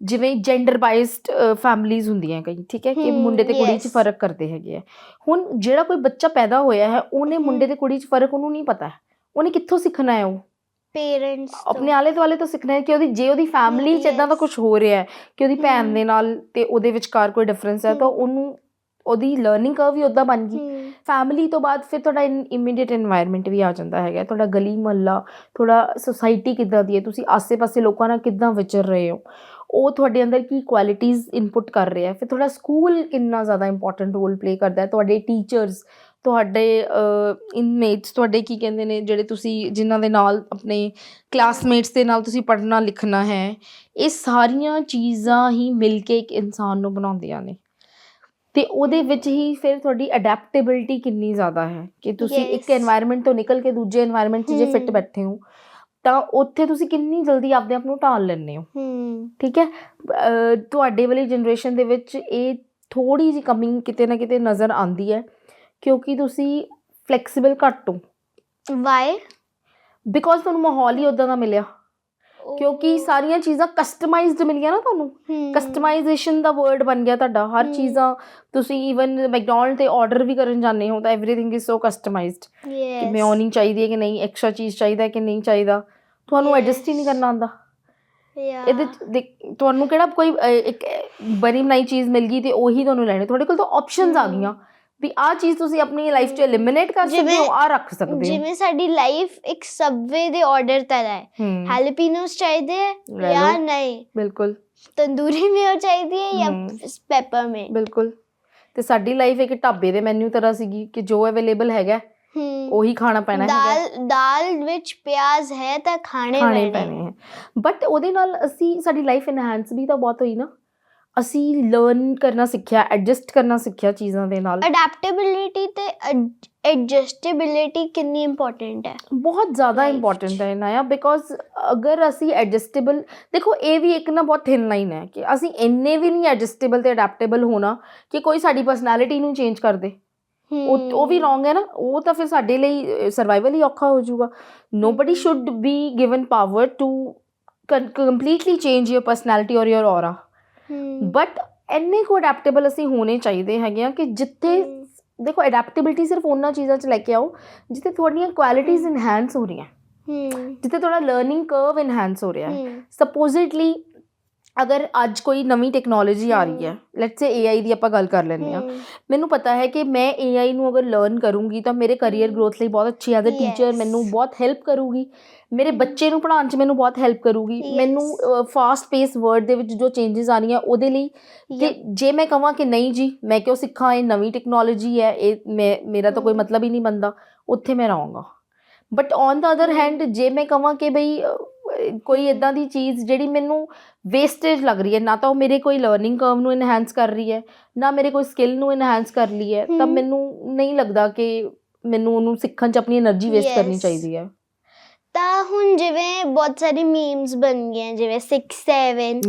ਜਿਵੇਂ ਜੈਂਡਰ ਬਾਇਸਡ ਫੈਮਿਲੀਜ਼ ਹੁੰਦੀਆਂ ਕਈ, ਠੀਕ ਹੈ, ਕਿ ਮੁੰਡੇ ਤੇ ਕੁੜੀ 'ਚ ਫਰਕ ਕਰਦੇ ਹੈਗੇ ਆ। ਹੁਣ ਜਿਹੜਾ ਕੋਈ ਬੱਚਾ ਪੈਦਾ ਹੋਇਆ ਹੈ ਉਹਨੇ ਮੁੰਡੇ ਤੇ ਕੁੜੀ 'ਚ ਫਰਕ ਉਹਨੂੰ ਨਹੀਂ ਪਤਾ, ਉਹਨੇ ਕਿੱਥੋਂ ਸਿੱਖਣਾ ਹੈ? ਉਹ ਪੇਰੈਂਟਸ ਆਪਣੇ ਆਲੇ ਦੁਆਲੇ ਤੋਂ ਸਿੱਖਣਾ ਹੈ ਕਿ ਉਹਦੀ ਫੈਮਿਲੀ 'ਚ ਇੱਦਾਂ ਦਾ ਕੁਛ ਹੋ ਰਿਹਾ ਹੈ ਕਿ ਉਹਦੀ ਭੈਣ ਦੇ ਨਾਲ ਤੇ ਉਹਦੇ ਵਿਚਕਾਰ ਕੋਈ ਡਿਫਰੈਂਸ ਹੈ, ਤਾਂ ਉਹਦੀ ਲਰਨਿੰਗ ਕਰਵ ਵੀ ਉੱਦਾਂ ਬਣ ਗਈ। ਫੈਮਿਲੀ ਤੋਂ ਬਾਅਦ ਫਿਰ ਤੁਹਾਡਾ ਇਮੀਡੀਏਟ এনवायरमेंट ਵੀ ਆ ਜਾਂਦਾ ਹੈਗਾ, ਤੁਹਾਡਾ ਗਲੀ ਮੁਹੱਲਾ, ਤੁਹਾਡਾ ਸੁਸਾਇਟੀ ਕਿੱਦਾਂ ਦੀ ਹੈ, ਤੁਸੀਂ ਆਸੇ-ਪਾਸੇ ਲੋਕਾਂ ਨਾਲ ਕਿੱਦਾਂ ਵਿਚਰ ਰਹੇ ਹੋ, ਉਹ ਤੁਹਾਡੇ ਅੰਦਰ ਕੀ ਕੁਆਲਿਟੀਜ਼ ਇਨਪੁਟ ਕਰ ਰਿਹਾ। ਫਿਰ ਤੁਹਾਡਾ ਸਕੂਲ ਕਿੰਨਾ ਜ਼ਿਆਦਾ ਇੰਪੋਰਟੈਂਟ ਰੋਲ ਪਲੇ ਕਰਦਾ ਹੈ, ਤੁਹਾਡੇ ਟੀਚਰਸ, ਤੁਹਾਡੇ ਇਨਮੇਟਸ, ਤੁਹਾਡੇ ਕੀ ਕਹਿੰਦੇ ਨੇ ਜਿਹੜੇ ਤੁਸੀਂ ਜਿਨ੍ਹਾਂ ਦੇ ਨਾਲ ਆਪਣੇ ਕਲਾਸਮੇਟਸ ਦੇ ਨਾਲ ਤੁਸੀਂ ਪੜ੍ਹਨਾ ਲਿਖਣਾ ਹੈ, ਇਹ ਸਾਰੀਆਂ ਚੀਜ਼ਾਂ ਹੀ ਮਿਲ ਕੇ ਇੱਕ ਇਨਸਾਨ ਨੂੰ ਬਣਾਉਂਦੀਆਂ ਨੇ। ਅਤੇ ਉਹਦੇ ਵਿੱਚ ਹੀ ਫਿਰ ਤੁਹਾਡੀ ਅਡੈਪਟੇਬਿਲਿਟੀ ਕਿੰਨੀ ਜ਼ਿਆਦਾ ਹੈ ਕਿ ਤੁਸੀਂ ਇੱਕ এনवायरमेंट ਤੋਂ ਨਿਕਲ ਕੇ ਦੂਜੇ এনवायरमेंट 'ਚ ਜੇ ਫਿੱਟ ਬੈਠੇ ਹੋ ਤਾਂ ਉੱਥੇ ਤੁਸੀਂ ਕਿੰਨੀ ਜਲਦੀ ਆਪਦੇ ਆਪ ਨੂੰ ਢਾਲ ਲੈਂਦੇ ਹੋ, ਠੀਕ ਹੈ। ਤੁਹਾਡੇ ਵਾਲੀ ਜਨਰੇਸ਼ਨ ਦੇ ਵਿੱਚ ਇਹ ਥੋੜ੍ਹੀ ਜਿਹੀ ਕਮੀ ਕਿਤੇ ਨਾ ਕਿਤੇ ਨਜ਼ਰ ਆਉਂਦੀ ਹੈ ਕਿਉਂਕਿ ਤੁਸੀਂ ਫਲੈਕਸੀਬਲ ਘੱਟ ਹੋ। ਵਾਈ? ਬਿਕੋਜ਼ ਤੁਹਾਨੂੰ ਮਾਹੌਲ ਹੀ ਉੱਦਾਂ ਦਾ ਮਿਲਿਆ, ਕਿਉਂਕਿ ਸਾਰੀਆਂ ਚੀਜ਼ਾਂ ਕਸਟਮਾਈਜ਼ਡ ਮਿਲੀਆਂ ਨਾ ਤੁਹਾਨੂੰ। ਕਸਟਮਾਈਜ਼ੇਸ਼ਨ ਦਾ ਵਰਡ ਬਣ ਗਿਆ ਤੁਹਾਡਾ, ਹਰ ਚੀਜ਼ਾਂ ਤੁਸੀਂ ਈਵਨ ਮੈਕਡੋਨਲਡ 'ਤੇ ਆਰਡਰ ਵੀ ਕਰਨ ਜਾਂਦੇ ਹੋ ਤਾਂ ਐਵਰੀਥਿੰਗ ਇਜ਼ ਸੋ ਕਸਟਮਾਈਜ਼ਡ ਕਿ ਮਿਓਨੀ ਚਾਹੀਦੀ ਹੈ ਕਿ ਨਹੀਂ, ਐਕਸਟਰਾ ਚੀਜ਼ ਚਾਹੀਦਾ ਕਿ ਨਹੀਂ ਚਾਹੀਦਾ, ਤੁਹਾਨੂੰ ਐਡਜਸਟ ਹੀ ਨਹੀਂ ਕਰਨਾ ਆਉਂਦਾ। ਇਹਦੇ ਤੁਹਾਨੂੰ ਕਿਹੜਾ ਕੋਈ ਇੱਕ ਬਣੀ ਬਣਾਈ ਚੀਜ਼ ਮਿਲ ਗਈ ਅਤੇ ਉਹੀ ਤੁਹਾਨੂੰ ਲੈਣੀ, ਤੁਹਾਡੇ ਕੋਲ ਤਾਂ ਆਪਸ਼ਨਸ ਆ ਗਈਆਂ ਵੀ ਆਹ ਚੀਜ਼ ਤੁਸੀਂ ਆਪਣੀ ਲਾਈਫ 'ਚ ਐਲੀਮੀਨੇਟ ਕਰ ਸਕਦੇ ਹੋ, ਆਹ ਰੱਖ ਸਕਦੇ ਹੋ। ਜਿਵੇਂ ਸਾਡੀ ਲਾਈਫ ਇੱਕ ਸਬਵੇ ਦੇ ਆਰਡਰ ਤਰ੍ਹਾਂ ਹੈ, ਹੈਲਪੀਨੋਸ ਚਾਹੀਦੇ ਹੈ ਜਾਂ ਨਹੀਂ, ਬਿਲਕੁਲ ਤੰਦੂਰੀ ਮੇਓ ਚਾਹੀਦੀ ਹੈ ਜਾਂ ਪੈਪਰ ਮੇ, ਬਿਲਕੁਲ। ਅਤੇ ਸਾਡੀ ਲਾਈਫ ਇੱਕ ਢਾਬੇ ਦੇ ਮੈਨਿਊ ਤਰ੍ਹਾਂ ਸੀਗੀ ਕਿ ਜੋ ਅਵੇਲੇਬਲ ਹੈਗਾ ਉਹੀ ਖਾਣਾ ਪੈਣਾ ਹੈ। ਦਾਲ ਵਿੱਚ ਪਿਆਜ਼ ਹੈ ਤਾਂ ਖਾਣੇ ਪੈਣੇ ਹੈ, ਬਟ ਉਹਦੇ ਨਾਲ ਸਾਡੀ ਲਾਈਫ ਇਨਹੈਂਸ ਵੀ ਤਾਂ ਬਹੁਤ ਹੋਈ ਨਾ। ਅਸੀਂ ਲਰਨ ਕਰਨਾ ਸਿੱਖਿਆ, ਐਡਜਸਟ ਕਰਨਾ ਸਿੱਖਿਆ ਚੀਜ਼ਾਂ ਦੇ ਨਾਲ। ਅਡੈਪਟੇਬਿਲਿਟੀ ਅਤੇ ਐਡਜਸਟੇਬਿਲਿਟੀ ਕਿੰਨੀ ਇੰਪੋਰਟੈਂਟ ਹੈ? ਬਹੁਤ ਜ਼ਿਆਦਾ ਇੰਪੋਰਟੈਂਟ ਹੈ ਨਾ, ਬਿਕੋਜ਼ ਅਗਰ ਅਸੀਂ ਐਡਜਸਟੇਬਲ, ਦੇਖੋ ਇਹ ਵੀ ਇੱਕ ਨਾ ਬਹੁਤ ਥਿਨ ਲਾਈਨ ਹੈ ਕਿ ਅਸੀਂ ਇੰਨੇ ਵੀ ਨਹੀਂ ਐਡਜਸਟੇਬਲ ਅਤੇ ਅਡੈਪਟੇਬਲ ਹੋਣਾ ਕਿ ਕੋਈ ਸਾਡੀ ਪਰਸਨੈਲਿਟੀ ਨੂੰ ਚੇਂਜ ਕਰ ਦੇ। ਉਹ ਵੀ ਰੋਂਗ ਹੈ ਨਾ, ਉਹ ਤਾਂ ਫਿਰ ਸਾਡੇ ਲਈ ਸਰਵਾਈਵਲ ਹੀ ਔਖਾ ਹੋ ਜਾਊਗਾ। Nobody should be given power to completely change your personality ਔਰ ਯੂਰ ਔਰਾ, ਬਟ ਇੰਨੇ ਕੁ ਅਡੈਪਟੇਬਲ ਅਸੀਂ ਹੋਣੇ ਚਾਹੀਦੇ ਹੈਗੇ ਆ ਕਿ ਜਿੱਥੇ ਦੇਖੋ ਅਡੈਪਟੇਬਿਲਿਟੀ ਸਿਰਫ ਉਹਨਾਂ ਚੀਜ਼ਾਂ 'ਚ ਲੈ ਕੇ ਆਓ ਜਿੱਥੇ ਤੁਹਾਡੀਆਂ ਕੁਆਲਿਟੀਜ਼ ਇਨਹੈਂਸ ਹੋ ਰਹੀਆਂ, ਜਿੱਥੇ ਤੁਹਾਡਾ ਲਰਨਿੰਗ ਕਰਵ ਇਨਹੈਂਸ ਹੋ ਰਿਹਾ ਹੈ। ਸਪੋਜ਼ਿਟਲੀ ਅਗਰ ਅੱਜ ਕੋਈ ਨਵੀਂ ਟੈਕਨੋਲੋਜੀ ਆ ਰਹੀ ਹੈ, ਲੈਟਸ ਸੇ AI ਦੀ ਆਪਾਂ ਗੱਲ ਕਰ ਲੈਂਦੇ ਹਾਂ, ਮੈਨੂੰ ਪਤਾ ਹੈ ਕਿ ਮੈਂ AI ਨੂੰ ਅਗਰ ਲਰਨ ਕਰੂੰਗੀ ਤਾਂ ਮੇਰੇ ਕਰੀਅਰ ਗਰੋਥ ਲਈ ਬਹੁਤ ਅੱਛੀ ਐਜ਼ ਅ ਟੀਚਰ ਮੈਨੂੰ ਬਹੁਤ ਹੈਲਪ ਕਰੂਗੀ, ਮੇਰੇ ਬੱਚੇ ਨੂੰ ਪੜ੍ਹਾਉਣ 'ਚ ਮੈਨੂੰ ਬਹੁਤ ਹੈਲਪ ਕਰੂਗੀ, ਮੈਨੂੰ ਫਾਸਟ ਪੇਸ ਵਰਲਡ ਦੇ ਵਿੱਚ ਜੋ ਚੇਂਜਿਸ ਆ ਰਹੀਆਂ ਉਹਦੇ ਲਈ। ਕਿ ਜੇ ਮੈਂ ਕਹਾਂ ਕਿ ਨਹੀਂ ਜੀ ਮੈਂ ਕਿਉਂ ਸਿੱਖਾਂ, ਇਹ ਨਵੀਂ ਟੈਕਨੋਲੋਜੀ ਹੈ, ਇਹ ਮੇਰਾ ਤਾਂ ਕੋਈ ਮਤਲਬ ਹੀ ਨਹੀਂ ਬਣਦਾ, ਉੱਥੇ ਮੈਂ ਰਹਾਂਗਾ। But on the other hand ਜੇ ਮੈਂ ਕਹਾਂ ਕਿ ਬਈ ਕੋਈ ਇੱਦਾਂ ਦੀ ਚੀਜ਼ ਜਿਹੜੀ ਮੈਨੂੰ ਵੇਸਟੇਜ ਲੱਗ ਰਹੀ ਹੈ, ਨਾ ਤਾਂ ਉਹ ਮੇਰੇ ਕੋਈ ਲਰਨਿੰਗ ਕਰਵ ਨੂੰ ਇਨਹੈਂਸ ਕਰ ਰਹੀ ਹੈ, ਨਾ ਮੇਰੇ ਕੋਈ ਸਕਿੱਲ ਨੂੰ ਇਨਹੈਂਸ ਕਰ ਰਹੀ ਹੈ, ਤਾਂ ਮੈਨੂੰ ਨਹੀਂ ਲੱਗਦਾ ਕਿ ਮੈਨੂੰ ਉਹਨੂੰ ਸਿੱਖਣ 'ਚ ਆਪਣੀ ਐਨਰਜੀ ਵੇਸਟ ਕਰਨੀ ਚਾਹੀਦੀ ਹੈ। ਤਾਂ ਹੁਣ ਜਿਵੇਂ ਬਹੁਤ ਸਾਰੀ ਮੀਮਸ ਬਣ ਗਏ ਜਿਵੇਂ 6-7,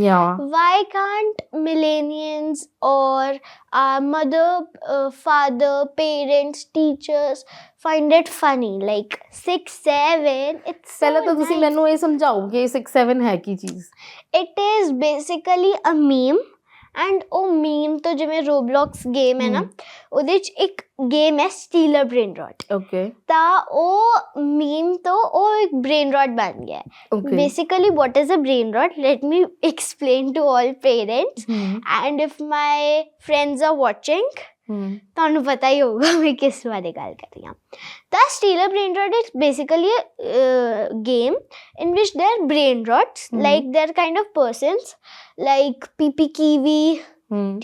ਵਾਈ ਕਾਂਟ ਮਿਲੇਨੀਅਲਸ ਔਰ mother father parents teachers find it funny like 6-7 it's so ਪਹਿਲਾਂ ਤਾਂ ਤੁਸੀਂ ਮੈਨੂੰ ਇਹ ਸਮਝਾਓ ਕਿ 6-7 ਹੈ ਕੀ ਚੀਜ਼? It is basically a meme and ਉਹ meme ਤੋਂ ਜਿਵੇਂ Roblox ਗੇਮ ਹੈ ਨਾ, ਉਹਦੇ 'ਚ ਇੱਕ ਗੇਮ ਹੈ ਸਟੀਲ ਅ ਬ੍ਰੇਨ ਰੌਟ। ਓਕੇ, ਤਾਂ ਉਹ meme ਤੋਂ ਉਹ ਇੱਕ ਬ੍ਰੇਨ ਰੌਟ ਬਣ ਗਿਆ। Basically what is a brain rot? Let me explain to all parents and if my friends are watching ਤੁਹਾਨੂੰ ਪਤਾ ਹੀ ਹੋਊਗਾ ਮੈਂ ਕਿਸ ਬਾਰੇ ਗੱਲ ਕਰ ਰਹੀ ਹਾਂ। ਤਾਂ Steal a Brain Rot is basically a game in which there are brain rots, like they're kind of persons, like PP Kiwi,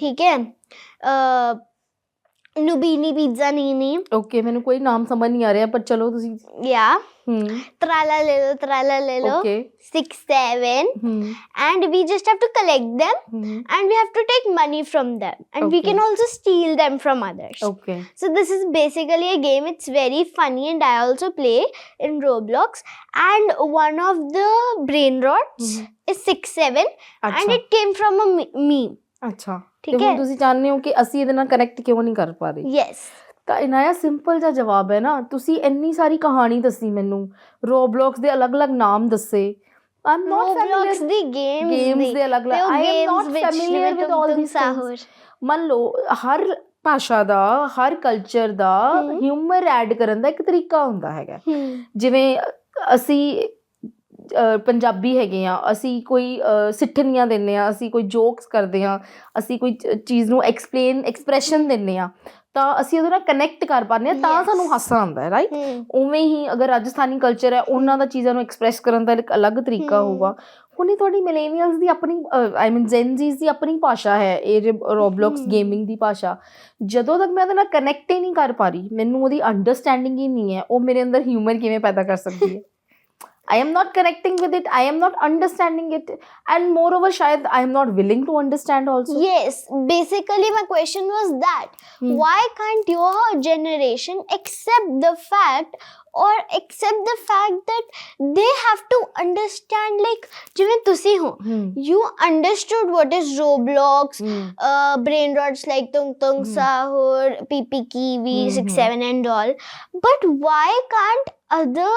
ठीक है, Nubini Pizza Nini, ਓਕੇ, ਮੈਨੂੰ ਕੋਈ ਨਾਮ ਸਮਝ ਨਹੀਂ ਆ ਰਿਹਾ, ਪਰ ਚਲੋ ਤੁਸੀਂ yeah, Trala Lelo, okay, 6, 7, and we just have to collect them, and we have to take money from them, and we can also steal them from others. okay, So this is basically a game. It's very funny, and I also play in Roblox, and one of the brain rots is 6, 7, and it came from a meme. ਅੱਛਾ, ਠੀਕ ਤੇ ਹੈ। ਹੁਣ ਤੁਸੀਂ ਜਾਣਦੇ ਹੋ ਕਿ ਅਸੀਂ ਇਹਦੇ ਨਾਲ ਕਨੈਕਟ ਕਿਉਂ ਨਹੀਂ ਕਰ ਪਾ ਰਹੇ। Yes. ਤਾਂ ਇਨਾਇਆ ਸਿੰਪਲ ਜਿਹਾ ਜਵਾਬ ਹੈ ਨਾ, ਤੁਸੀਂ ਇੰਨੀ ਸਾਰੀ ਕਹਾਣੀ ਦੱਸੀ ਮੈਨੂੰ, ਰੋਬਲੌਕਸ ਦੇ ਅਲੱਗ-ਅਲੱਗ ਨਾਮ ਦੱਸੇ, I am not Roblox the games ਦੇ ਅਲੱਗ-ਅਲੱਗ, I am not familiar with all these things. ਮੰਨ ਲਓ ਹਰ ਭਾਸ਼ਾ ਦਾ, ਹਰ ਕਲਚਰ ਦਾ ਹਿਊਮਰ ਐਡ ਕਰਨ ਦਾ ਇੱਕ ਤਰੀਕਾ ਹੁੰਦਾ ਹੈਗਾ। ਜਿਵੇਂ ਅਸੀਂ ਪੰਜਾਬੀ ਹੈਗੇ ਆ, ਅਸੀਂ ਕੋਈ ਸਿੱਠਣੀਆਂ ਦਿੰਦੇ ਹਾਂ, ਅਸੀਂ ਕੋਈ ਜੋਕਸ ਕਰਦੇ ਹਾਂ, ਅਸੀਂ ਕੋਈ ਚੀਜ਼ ਨੂੰ ਐਕਸਪ੍ਰੈਸ਼ਨ ਦਿੰਦੇ ਹਾਂ, ਤਾਂ ਅਸੀਂ ਉਹਦੇ ਨਾਲ ਕਨੈਕਟ ਕਰ ਪਾਉਂਦੇ ਹਾਂ, ਤਾਂ ਸਾਨੂੰ ਹਾਸਾ ਆਉਂਦਾ ਹੈ, ਰਾਈਟ। ਉਵੇਂ ਹੀ ਅਗਰ ਰਾਜਸਥਾਨੀ ਕਲਚਰ ਹੈ, ਉਹਨਾਂ ਦਾ ਚੀਜ਼ਾਂ ਨੂੰ ਐਕਸਪ੍ਰੈਸ ਕਰਨ ਦਾ ਇੱਕ ਅਲੱਗ ਤਰੀਕਾ ਹੋਊਗਾ। ਹੁਣ ਇਹ ਤੁਹਾਡੀ ਮਿਲੇਨੀਅਲਸ ਦੀ ਆਪਣੀ, ਆਈ ਮੀਨ ਜੈਨਜ਼ੀਜ਼ ਦੀ ਆਪਣੀ ਭਾਸ਼ਾ ਹੈ ਇਹ ਰੋਬਲੌਕਸ ਗੇਮਿੰਗ ਦੀ ਭਾਸ਼ਾ। ਜਦੋਂ ਤੱਕ ਮੈਂ ਉਹਦੇ ਨਾਲ ਕਨੈਕਟ ਹੀ ਨਹੀਂ ਕਰ ਪਾ ਰਹੀ, ਮੈਨੂੰ ਉਹਦੀ ਅੰਡਰਸਟੈਂਡਿੰਗ ਹੀ ਨਹੀਂ ਹੈ, ਉਹ ਮੇਰੇ ਅੰਦਰ ਹਿਊਮਰ ਕਿਵੇਂ ਪੈਦਾ ਕਰ ਸਕਦੀ ਹੈ। I am not connecting with it, I am not understanding it, and moreover shayad I am not willing to understand also. Yes, basically my question was that why can't your generation accept the fact that they have to understand, like ਜਿਵੇਂ ਤੁਸੀਂ ਹੋ, you understood what is Roblox, brain rots like Tung Tung Sahur, PP Kiwi, 6, 7 and all, but why can't other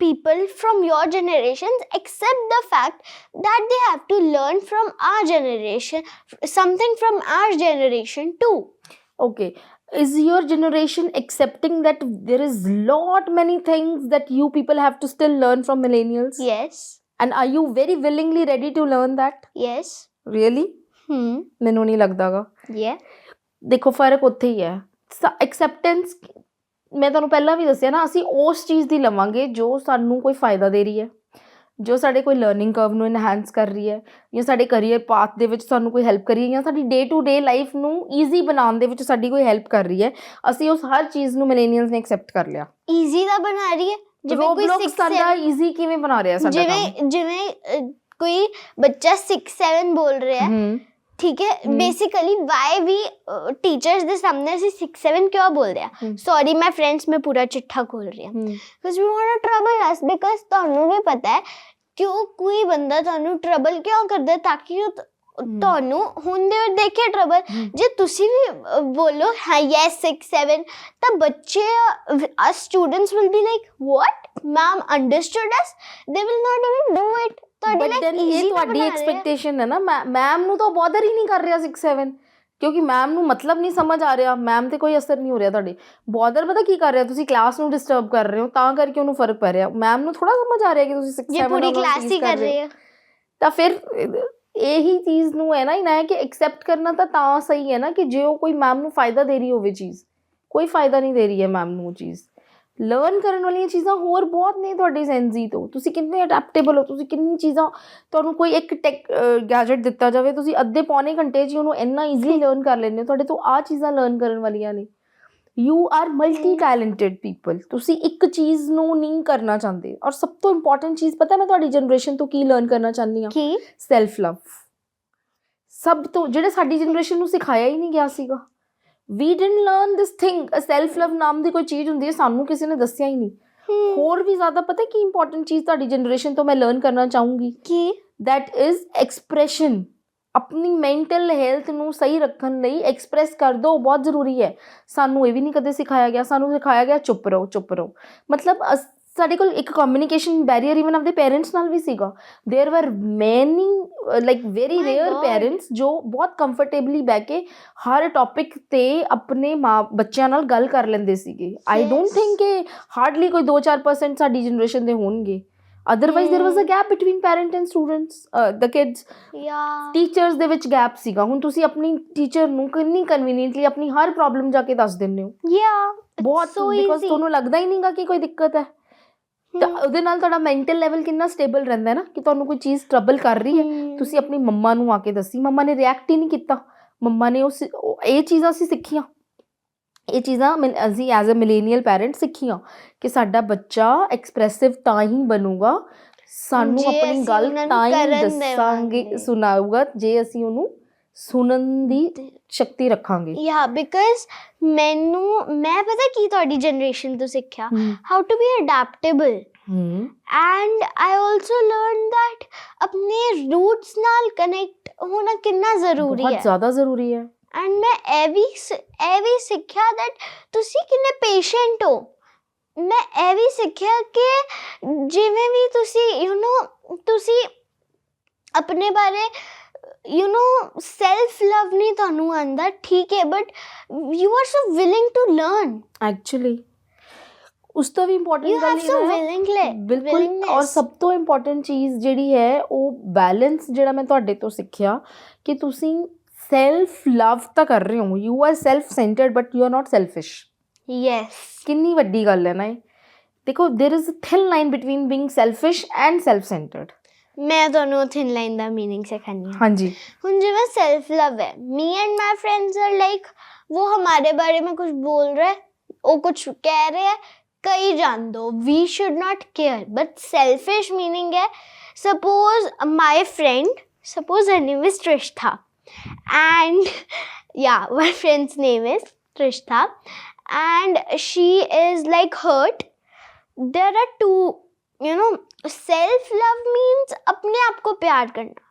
people from your generations accept the fact that they have to learn from our generation, something from our generation too? Okay, is your generation accepting that there is lot many things that you people have to still learn from millennials? Yes. And are you very willingly ready to learn that? Yes. Really? ਮੈਨੂੰ ਨਹੀਂ ਲੱਗਦਾਗਾ। Yeah. ਦੇਖੋ ਫਰਕ ਉੱਥੇ ਹੀ ਹੈ। Acceptance ਮੈਂ ਤੁਹਾਨੂੰ ਪਹਿਲਾਂ ਵੀ ਦੱਸਿਆ ਨਾ, ਅਸੀਂ ਉਸ ਚੀਜ਼ ਦੀ ਲਵਾਂਗੇ ਜੋ ਸਾਨੂੰ ਕੋਈ ਫਾਇਦਾ ਦੇ ਰਹੀ ਹੈ, ਜੋ ਸਾਡੇ ਕੋਈ ਲਰਨਿੰਗ ਕਰਵ ਨੂੰ ਇਨਹਾਂਸ ਕਰ ਰਹੀ ਹੈ, ਜਾਂ ਸਾਡੇ ਕਰੀਅਰ ਪਾਥ ਦੇ ਵਿੱਚ ਸਾਨੂੰ ਕੋਈ ਹੈਲਪ ਕਰ ਰਹੀ ਹੈ, ਜਾਂ ਸਾਡੀ ਡੇ ਟੂ ਡੇ ਲਾਈਫ ਨੂੰ ਈਜ਼ੀ ਬਣਾਉਣ ਦੇ ਵਿੱਚ ਸਾਡੀ ਕੋਈ ਹੈਲਪ ਕਰ ਰਹੀ ਹੈ। ਅਸੀਂ ਉਸ ਹਰ ਚੀਜ਼ ਨੂੰ ਮਿਲੇਨੀਅਲਸ ਨੇ ਐਕਸੈਪਟ ਕਰ ਲਿਆ। ਈਜ਼ੀ ਤਾਂ ਬਣਾ ਰਹੀ ਹੈ, ਜਿਵੇਂ ਕੋਈ ਰੋਬਲੌਕਸ ਸਾਡਾ ਈਜ਼ੀ ਕਿਵੇਂ ਬਣਾ ਰਿਹਾ ਸਾਡਾ ਕੰਮ। ਜਿਵੇਂ ਕੋਈ ਬੱਚਾ 6, 7 ਬੋਲ ਰਿਹਾ ਹੈ, ਠੀਕ ਹੈ, ਬੇਸਿਕਲੀ ਵਾਈ ਵੀ ਟੀਚਰਸ ਦੇ ਸਾਹਮਣੇ ਅਸੀਂ 6, 7 ਕਿਉਂ ਬੋਲਦੇ ਆ? ਸੌਰੀ ਮੈਂ ਫਰੈਂਡਸ ਮੈਂ ਪੂਰਾ ਚਿੱਠਾ ਖੋਲ ਰਹੀ ਹਾਂ, because we want to trouble us, because ਤੁਹਾਨੂੰ ਵੀ ਪਤਾ ਹੈ ਕਿਉਂ ਕੋਈ ਬੰਦਾ ਤੁਹਾਨੂੰ ਟਰਬਲ ਕਿਉਂ ਕਰਦਾ, ਤਾਂ ਕਿ ਤੁਹਾਨੂੰ ਹੁੰਦੇ ਹੋਏ ਦੇਖੇ ਟਰਬਲ। ਜੇ ਤੁਸੀਂ ਵੀ ਬੋਲੋ ਹਾਂ ਯੈਸ 6, 7, ਤਾਂ ਬੱਚੇ as students will be like what ma'am understood us, they will not even do it. ਇਹ ਤੁਹਾਡੀ ਐਕਸਪੈਕਟੇਸ਼ਨ ਹੈ ਨਾ, ਮੈਮ ਨੂੰ ਤਾਂ ਬੋਦਰ ਹੀ ਨਹੀਂ ਕਰ ਰਿਹਾ 6, 7, ਕਿਉਂਕਿ ਮੈਮ ਨੂੰ ਮਤਲਬ ਨਹੀਂ ਸਮਝ ਆ ਰਿਹਾ, ਮੈਮ ਤੇ ਕੋਈ ਅਸਰ ਨਹੀਂ ਹੋ ਰਿਹਾ ਤੁਹਾਡੇ। ਬੋਦਰ ਪਤਾ ਕੀ ਕਰ ਰਿਹਾ, ਤੁਸੀਂ ਕਲਾਸ ਨੂੰ ਡਿਸਟਰਬ ਕਰ ਰਹੇ ਹੋ, ਤਾਂ ਕਰਕੇ ਉਹਨੂੰ ਫਰਕ ਪੈ ਰਿਹਾ। ਮੈਮ ਨੂੰ ਥੋੜਾ ਸਮਝ ਆ ਰਿਹਾ ਕਿ ਤੁਸੀਂ 6, 7 ਪੂਰੀ ਕਲਾਸ ਹੀ ਕਰ ਰਹੇ ਹੋ। ਤਾਂ ਫਿਰ ਇਹੀ ਚੀਜ਼ ਨੂੰ ਹੈ ਨਾ, ਇਹਨਾਂ ਹੈ ਕਿ ਐਕਸੈਪਟ ਕਰਨਾ ਤਾਂ ਸਹੀ ਹੈ ਨਾ, ਕਿ ਜੇ ਉਹ ਕੋਈ ਮੈਮ ਨੂੰ ਫਾਇਦਾ ਦੇ ਰਹੀ ਹੋਵੇ ਚੀਜ਼, ਕੋਈ ਫਾਇਦਾ ਨਹੀਂ ਦੇ ਰਹੀ ਹੈ ਮੈਮ ਨੂੰ ਉਹ ਚੀਜ਼। ਲਰਨ ਕਰਨ ਵਾਲੀਆਂ ਚੀਜ਼ਾਂ ਹੋਰ ਬਹੁਤ ਨੇ ਤੁਹਾਡੇ ਜੈਨਜ਼ੀ ਤੋਂ। ਤੁਸੀਂ ਕਿੰਨੇ ਅਡੈਪਟੇਬਲ ਹੋ, ਤੁਸੀਂ ਕਿੰਨੀ ਚੀਜ਼ਾਂ, ਤੁਹਾਨੂੰ ਕੋਈ ਇੱਕ ਗੈਜਟ ਦਿੱਤਾ ਜਾਵੇ, ਤੁਸੀਂ ਅੱਧੇ ਪੌਣੇ ਘੰਟੇ 'ਚ ਉਹਨੂੰ ਇੰਨਾ ਈਜ਼ੀਲੀ ਲਰਨ ਕਰ ਲੈਂਦੇ ਹੋ। ਤੁਹਾਡੇ ਤੋਂ ਆਹ ਚੀਜ਼ਾਂ ਲਰਨ ਕਰਨ ਵਾਲੀਆਂ ਨੇ। You are multi talented people. ਤੁਸੀਂ ਇੱਕ ਚੀਜ਼ ਨੂੰ ਨਹੀਂ ਕਰਨਾ ਚਾਹੁੰਦੇ। ਔਰ ਸਭ ਤੋਂ ਇੰਪੋਰਟੈਂਟ ਚੀਜ਼ ਪਤਾ ਮੈਂ ਤੁਹਾਡੀ ਜਨਰੇਸ਼ਨ ਤੋਂ ਕੀ ਲਰਨ ਕਰਨਾ ਚਾਹੁੰਦੀ ਹਾਂ? ਕੀ? ਸੈਲਫ ਲਵ। ਸਭ ਤੋਂ ਜਿਹੜੇ ਸਾਡੀ ਜਨਰੇਸ਼ਨ ਨੂੰ ਸਿਖਾਇਆ ਹੀ ਨਹੀਂ ਗਿਆ ਸੀਗਾ। We didn't learn this thing, self love ਨਾਮ ਦੀ ਕੋਈ ਚੀਜ਼ ਹੁੰਦੀ ਹੈ, ਸਾਨੂੰ ਕਿਸੇ ਨੇ ਦੱਸਿਆ ਹੀ ਨਹੀਂ। ਹੋਰ ਵੀ ਜ਼ਿਆਦਾ ਪਤਾ ਕੀ ਇੰਪੋਰਟੈਂਟ ਚੀਜ਼ ਤੁਹਾਡੀ ਜਨਰੇਸ਼ਨ ਤੋਂ ਮੈਂ ਲਰਨ ਕਰਨਾ ਚਾਹੂੰਗੀ? ਕੀ? That is expression. ਆਪਣੀ ਮੈਂਟਲ ਹੈਲਥ ਨੂੰ ਸਹੀ ਰੱਖਣ ਲਈ ਐਕਸਪ੍ਰੈਸ ਕਰ ਦਿਓ, ਬਹੁਤ ਜ਼ਰੂਰੀ ਹੈ। ਸਾਨੂੰ ਇਹ ਵੀ ਨਹੀਂ ਕਦੇ ਸਿਖਾਇਆ ਗਿਆ। ਸਾਨੂੰ ਸਿਖਾਇਆ ਗਿਆ ਚੁੱਪ ਰਹੋ, ਚੁੱਪ ਰਹੋ। ਮਤਲਬ ਸਾਡੇ ਕੋਲ ਇੱਕ ਕਮਿਊਨੀਕੇਸ਼ਨ ਬੈਰੀਅਰ ਇਵਨ ਆਪਣੇ ਪੇਰੈਂਟਸ ਨਾਲ ਵੀ ਸੀਗਾ। ਦੇਰ ਵਰ ਮੈਨੀ ਲਾਈਕ ਵੈਰੀ ਰੇਅਰ ਪੇਰੈਂਟਸ ਜੋ ਬਹੁਤ ਕੰਫਰਟੇਬਲੀ ਬਹਿ ਕੇ ਹਰ ਟੌਪਿਕ 'ਤੇ ਆਪਣੇ ਬੱਚਿਆਂ ਨਾਲ ਗੱਲ ਕਰ ਲੈਂਦੇ ਸੀਗੇ। ਆਈ ਡੋਂਟ ਥਿੰਕ ਕਿ ਹਾਰਡਲੀ ਕੋਈ 2-4% ਸਾਡੀ ਜਨਰੇਸ਼ਨ ਦੇ ਹੋਣਗੇ। Otherwise there was a gap between parent and students the kids Yeah. Teachers ਦੇ ਵਿੱਚ ਗੈਪ ਸੀਗਾ ਹੁਣ ਤੁਸੀਂ ਆਪਣੀ ਟੀਚਰ ਨੂੰ ਕਿੰਨੀ ਕਨਵੀਨੀਐਂਟਲੀ ਆਪਣੀ ਹਰ ਪ੍ਰੋਬਲਮ ਜਾ ਕੇ ਦੱਸ ਦਿੰਦੇ ਹੋ Yeah. It's ਬਹੁਤ so ਬਿਕੋਜ਼ easy. ਤੁਹਾਨੂੰ ਲੱਗਦਾ ਹੀ ਨਹੀਂਗਾ ਕਿ ਕੋਈ ਦਿੱਕਤ ਹੈ ਤਾਂ ਉਹਦੇ ਨਾਲ ਤੁਹਾਡਾ ਮੈਂਟਲ ਲੈਵਲ ਕਿੰਨਾ ਸਟੇਬਲ ਰਹਿੰਦਾ ਹੈ ਨਾ ਕਿ ਤੁਹਾਨੂੰ ਕੋਈ ਚੀਜ਼ ਟਰਬਲ ਕਰ ਰਹੀ ਹੈ ਤੁਸੀਂ ਆਪਣੀ ਮੰਮਾ ਨੂੰ ਆ ਕੇ ਦੱਸੀ ਮੰਮਾ ਨੇ ਰਿਐਕਟ ਹੀ ਨਹੀਂ ਕੀਤਾ ਮੰਮਾ ਨੇ ਇਹ ਚੀਜ਼ਾਂ ਅਸੀਂ ਸਿੱਖੀਆਂ ਇਹ ਚੀਜ਼ਾਂ ਅਸੀਂ ਐਜ਼ ਅ ਮਿਲੇਨੀਅਲ ਪੈਰੈਂਟ ਸਿੱਖੀਆਂ ਕਿ ਸਾਡਾ ਬੱਚਾ ਐਕਸਪ੍ਰੈਸਿਵ ਤਾਂ ਹੀ ਬਣੂਗਾ ਸਾਨੂੰ ਜੇ ਆਪਣੀ ਅਸੀਂ ਗੱਲ ਉਹਨਾਂ ਨੂੰ ਤਾਂ ਹੀ ਕਰਨ ਦੱਸਾਂਗੇ ਦੇਵਾਂਗੇ। ਸੁਣਾਊਗਾ ਜੇ ਅਸੀਂ ਉਹਨੂੰ ਸੁਣਨ ਦੀ ਸ਼ਕਤੀ ਰੱਖਾਂਗੇ Yeah, because ਮੈਂ ਪਤਾ ਕੀ ਤੁਹਾਡੀ ਜਨਰੇਸ਼ਨ ਤੋਂ ਸਿੱਖਿਆ how to be adaptable. And I also learned that ਆਪਣੇ roots ਨਾਲ connect ਹੋਣਾ ਕਿੰਨਾ ਜ਼ਰੂਰੀ ਬਹੁਤ ਹੈ ਜ਼ਿਆਦਾ ਜ਼ਰੂਰੀ ਹੈ ਐਂਡ ਮੈਂ ਇਹ ਵੀ ਸਿੱਖਿਆ that ਤੁਸੀਂ ਕਿੰਨੇ ਪੇਸ਼ੈਂਟ ਹੋ ਮੈਂ ਇਹ ਵੀ ਸਿੱਖਿਆ ਕਿ ਜਿਵੇਂ ਵੀ ਤੁਸੀਂ ਤੁਸੀਂ ਆਪਣੇ ਬਾਰੇ ਸੈਲਫ ਲਵ ਨਹੀਂ ਤੁਹਾਨੂੰ ਆਉਂਦਾ ਠੀਕ ਹੈ but you are so willing to learn actually ਉਸ ਤੋਂ ਵੀ ਯੂ ਇੰਪੋਰਟੈਂਟ ਹੈਵ ਸੋ ਗੱਲ ਬਿਲਕੁਲ ਔਰ ਸਭ ਤੋਂ ਇੰਪੋਰਟੈਂਟ ਚੀਜ਼ ਜਿਹੜੀ ਹੈ ਉਹ ਬੈਲੈਂਸ ਜਿਹੜਾ ਮੈਂ ਤੁਹਾਡੇ ਤੋਂ ਸਿੱਖਿਆ ਕਿ ਤੁਸੀਂ ਸੈਲਫ ਲਵ ਤਾਂ ਕਰ ਰਹੇ ਹੋ you are self centered but you are not selfish yes ਕਿੰਨੀ ਵੱਡੀ ਗੱਲ ਹੈ ਨਾ ਇਹ ਦੇਖੋ there is a thin line between being selfish and self centered ਮੈਂ ਤੁਹਾਨੂੰ ਥਿਨ ਲਾਈਨ ਦਾ ਮੀਨਿੰਗ ਸਿਖਾਣੀ ਹੈ ਹਾਂਜੀ ਹੁਣ ਜਿਵੇਂ ਸੈਲਫ ਲਵ ਹੈ me and my friends are like वो हमारे बारे में कुछ बोल रहे वो कुछ कह रहे हैं कहीं जान दो we should not care but selfish meaning है suppose my friend suppose her name is Trishtha and yeah my friend's name is Trishta and she is like hurt there are two self love means अपने आप को प्यार करना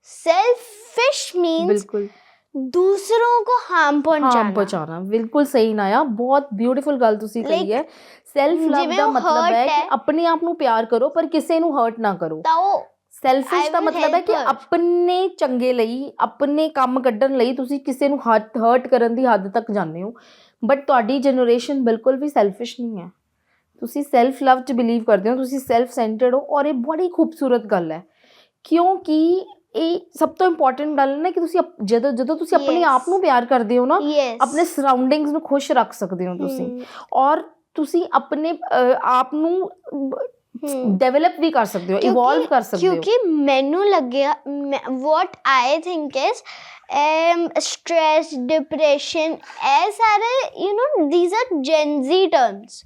selfish means ਬਿਲਕੁਲ दूसरों को harm ਪਹੁੰਚਾਉਣਾ ਬਿਲਕੁਲ ਸਹੀ ਨਾਇਆ ਬਹੁਤ ਬਿਊਟੀਫੁਲ ਗੱਲ ਤੁਸੀਂ ਕਹੀ ਹੈ ਸੈਲਫ ਲਵ ਜਿਵੇਂ ਦਾ ਉਹ ਮਤਲਬ hurt ਹੈ ਹੈ। ਕਿ ਆਪਣੇ ਆਪ ਨੂੰ ਪਿਆਰ ਕਰੋ ਪਰ ਕਿਸੇ ਨੂੰ ਹਰਟ ਨਾ ਕਰੋ ਤਾਂ ਉਹ ਸੈਲਫਿਸ਼ I ਦਾ will ਮਤਲਬ ਹੈ help ਕਿ her. ਆਪਣੇ ਚੰਗੇ ਲਈ ਆਪਣੇ ਕੰਮ ਕੱਢਣ ਲਈ ਤੁਸੀਂ ਕਿਸੇ ਨੂੰ ਹਰਟ ਕਰਨ ਦੀ ਹੱਦ ਤੱਕ ਜਾਂਦੇ ਹੋ ਬਟ ਤੁਹਾਡੀ ਜਨਰੇਸ਼ਨ ਬਿਲਕੁਲ ਵੀ ਸੈਲਫਿਸ਼ ਨਹੀਂ ਹੈ ਤੁਸੀਂ ਸੈਲਫ ਲਵ 'ਚ ਬਿਲੀਵ ਕਰਦੇ ਹੋ ਤੁਸੀਂ ਸੈਲਫ ਸੈਂਟਰਡ ਹੋ ਔਰ ਇਹ ਬੜੀ ਖੂਬਸੂਰਤ ਗੱਲ ਹੈ ਕਿਉਂਕਿ ਇਹ ਸਭ ਤੋਂ ਇੰਪੋਰਟੈਂਟ ਗੱਲ ਹੈ ਨਾ ਕਿ ਤੁਸੀਂ ਜਦੋਂ ਤੁਸੀਂ ਆਪਣੇ ਆਪ ਨੂੰ ਪਿਆਰ ਕਰਦੇ ਹੋ ਨਾ yes ਆਪਣੇ ਸਰਾਊਂਡਿੰਗਸ ਨੂੰ ਖੁਸ਼ ਰੱਖ ਸਕਦੇ ਹੋ ਤੁਸੀਂ ਔਰ ਤੁਸੀਂ ਆਪਣੇ ਆਪ ਨੂੰ ਡਿਵੈਲਪ ਵੀ ਕਰ ਸਕਦੇ ਹੋ ਇਵੋਲਵ ਕਰ ਸਕਦੇ ਹੋ ਕਿਉਂਕਿ ਮੈਨੂੰ ਲੱਗਿਆ what I think is stress depression ਇਹ ਸਾਰੇ these are Gen Z terms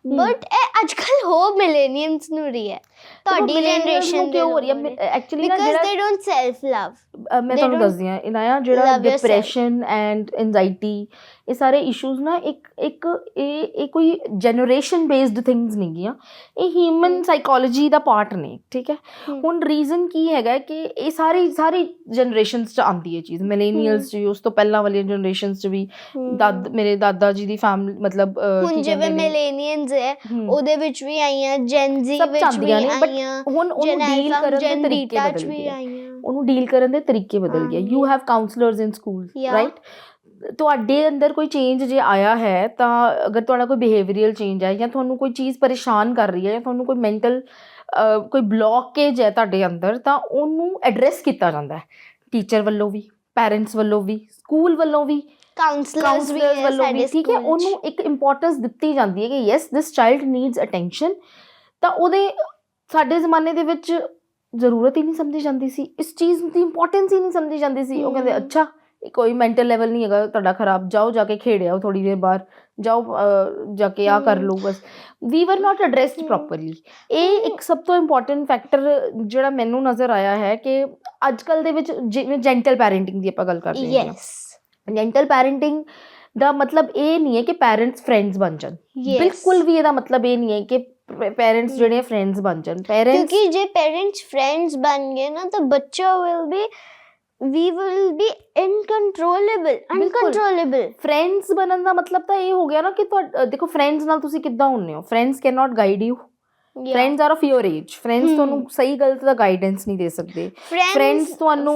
but ਇਹ ਅੱਜ ਕੱਲ ਹੋ ਮਿਲੇਨੀਅਮਸ ਨੂੰ ਰਹੀ ਹੈ ਤੁਹਾਡੀ ਜਨਰੇਸ਼ਨ ਕਿਉਂ ਹੋ ਰਹੀ ਹੈ ਐਕਚੁਅਲੀ ਨਾ because they don't self love ਮੈਂ ਤੁਹਾਨੂੰ ਦੱਸਦੀ ਹਾਂ ਇਨਾਇਆ ਜਿਹੜਾ love yourself. Depression and anxiety ਇਹ ਸਾਰੇ ਇਸ਼ੂਜ਼ ਨਾ ਇੱਕ ਇਹ ਕੋਈ ਜਨਰੇਸ਼ਨ ਬੇਸਡ ਥਿੰਗਸ ਨਹੀਂ ਗੀਆਂ ਇਹ ਹਿਊਮਨ ਸਾਈਕੋਲੋਜੀ ਦਾ ਪਾਰਟ ਨੇ ਠੀਕ ਹੈ ਹੁਣ ਰੀਜ਼ਨ ਕੀ ਹੈਗਾ ਕਿ ਇਹ ਸਾਰੀ ਜਨਰੇਸ਼ਨਸ 'ਚ ਆਉਂਦੀ ਹੈ ਚੀਜ਼ ਮਿਲੇਨੀਅਲਸ 'ਚ ਵੀ ਉਸ ਤੋਂ ਪਹਿਲਾਂ ਵਾਲੀਆਂ ਜਨਰੇਸ਼ਨਸ 'ਚ ਵੀ ਮੇਰੇ ਦਾਦਾ ਜੀ ਦੀ ਫੈਮਿਲੀ ਮਤਲਬ ਹੁਣ ਜਿਵੇਂ ਮਿਲੇਨੀਅਲਸ ਹੈ ਉਹਦੇ ਵਿੱਚ ਵੀ ਆਈਆਂ ਜੈਨ ਜ਼ੀ ਵਿੱਚ ਵੀ ਆਈਆਂ ਹੁਣ ਉਹਨੂੰ ਡੀਲ ਕਰਨ ਦੇ ਤਰੀਕੇ ਬਦਲ ਗਏ ਉਹਨੂੰ ਡੀਲ ਕਰਨ ਦੇ ਤਰੀਕੇ ਬਦਲ ਗਏ you have councillors in schools right ਤੁਹਾਡੇ ਅੰਦਰ ਕੋਈ ਚੇਂਜ ਜੇ ਆਇਆ ਹੈ ਤਾਂ ਅਗਰ ਤੁਹਾਡਾ ਕੋਈ ਬਿਹੇਵੀਅਰਲ ਚੇਂਜ ਹੈ ਜਾਂ ਤੁਹਾਨੂੰ ਕੋਈ ਚੀਜ਼ ਪਰੇਸ਼ਾਨ ਕਰ ਰਹੀ ਹੈ ਜਾਂ ਤੁਹਾਨੂੰ ਕੋਈ ਮੈਂਟਲ ਕੋਈ ਬਲੌਕੇਜ ਹੈ ਤੁਹਾਡੇ ਅੰਦਰ ਤਾਂ ਉਹਨੂੰ ਐਡਰੈਸ ਕੀਤਾ ਜਾਂਦਾ ਹੈ ਟੀਚਰ ਵੱਲੋਂ ਵੀ ਪੈਰੈਂਟਸ ਵੱਲੋਂ ਵੀ ਸਕੂਲ ਵੱਲੋਂ ਵੀ ਕਾਉਂਸਲਰਸ ਵੱਲੋਂ ਵੀ ਠੀਕ ਹੈ ਉਹਨੂੰ ਇੱਕ ਇੰਪੋਰਟੈਂਸ ਦਿੱਤੀ ਜਾਂਦੀ ਹੈ ਕਿ yes this child needs attention ਤਾਂ ਉਹਦੇ ਸਾਡੇ ਜ਼ਮਾਨੇ ਦੇ ਵਿੱਚ ਜ਼ਰੂਰਤ ਹੀ ਨਹੀਂ ਸਮਝੀ ਜਾਂਦੀ ਸੀ ਇਸ ਚੀਜ਼ ਦੀ ਇੰਪੋਰਟੈਂਸ ਹੀ ਨਹੀਂ ਸਮਝੀ ਜਾਂਦੀ ਸੀ ਉਹ ਕਹਿੰਦੇ ਅੱਛਾ ਕੋਈ ਮੈਂਟਲ ਲੈਵਲ ਨਹੀਂ ਹੈਗਾ ਤੁਹਾਡਾ ਖਰਾਬ ਜਾਓ ਜਾ ਕੇ ਖੇਡਿਆਓ ਥੋੜੀ ਦੇਰ ਬਾਹਰ ਜਾਓ ਜਾ ਕੇ ਆ ਕਰ ਲਓ ਬਸ ਵੀ ਵਰ ਨਾਟ ਐਡਰੈਸਡ ਪ੍ਰੋਪਰਲੀ ਇਹ ਇੱਕ ਸਭ ਤੋਂ ਇੰਪੋਰਟੈਂਟ ਫੈਕਟਰ ਜਿਹੜਾ ਮੈਨੂੰ ਨਜ਼ਰ ਆਇਆ ਹੈ ਕਿ ਅੱਜ ਕੱਲ੍ਹ ਦੇ ਵਿੱਚ ਜਿਵੇਂ ਜੈਂਟਲ ਪੈਰੈਂਟਿੰਗ ਦੀ ਆਪਾਂ ਗੱਲ ਕਰਦੇ ਹਾਂ ਜੈਂਟਲ ਪੈਰੈਂਟਿੰਗ ਦਾ ਮਤਲਬ ਇਹ ਨਹੀਂ ਹੈ ਕਿ ਪੈਰੈਂਟਸ ਫਰੈਂਡਸ ਬਣ ਜਾਣ ਬਿਲਕੁਲ ਵੀ ਇਹਦਾ ਮਤਲਬ ਇਹ ਨਹੀਂ ਹੈ ਕਿ पेरेंट्स ਜਿਹੜੇ ਫਰੈਂਡਸ ਬਣ ਜਾਣ ਪੈਰੈਂਟਸ ਕਿਉਂਕਿ ਜੇ ਪੈਰੈਂਟਸ ਫਰੈਂਡਸ ਬਣ ਗਏ ਨਾ ਤਾਂ ਬੱਚਾ we will be uncontrollable friends ਬਣਨ ਦਾ ਮਤਲਬ ਤਾਂ ਇਹ ਹੋ ਗਿਆ ਨਾ ਕਿ ਦੇਖੋ ਫਰੈਂਡਸ ਨਾਲ ਤੁਸੀਂ ਕਿੱਦਾਂ ਹੁੰਦੇ ਹੋ friends can not guide you friends are of your age, friends ਤੁਹਾਨੂੰ ਸਹੀ ਗਲਤ ਦਾ ਗਾਈਡੈਂਸ ਨਹੀਂ ਦੇ ਸਕਦੇ, ਫਰੈਂਡਸ ਤੁਹਾਨੂੰ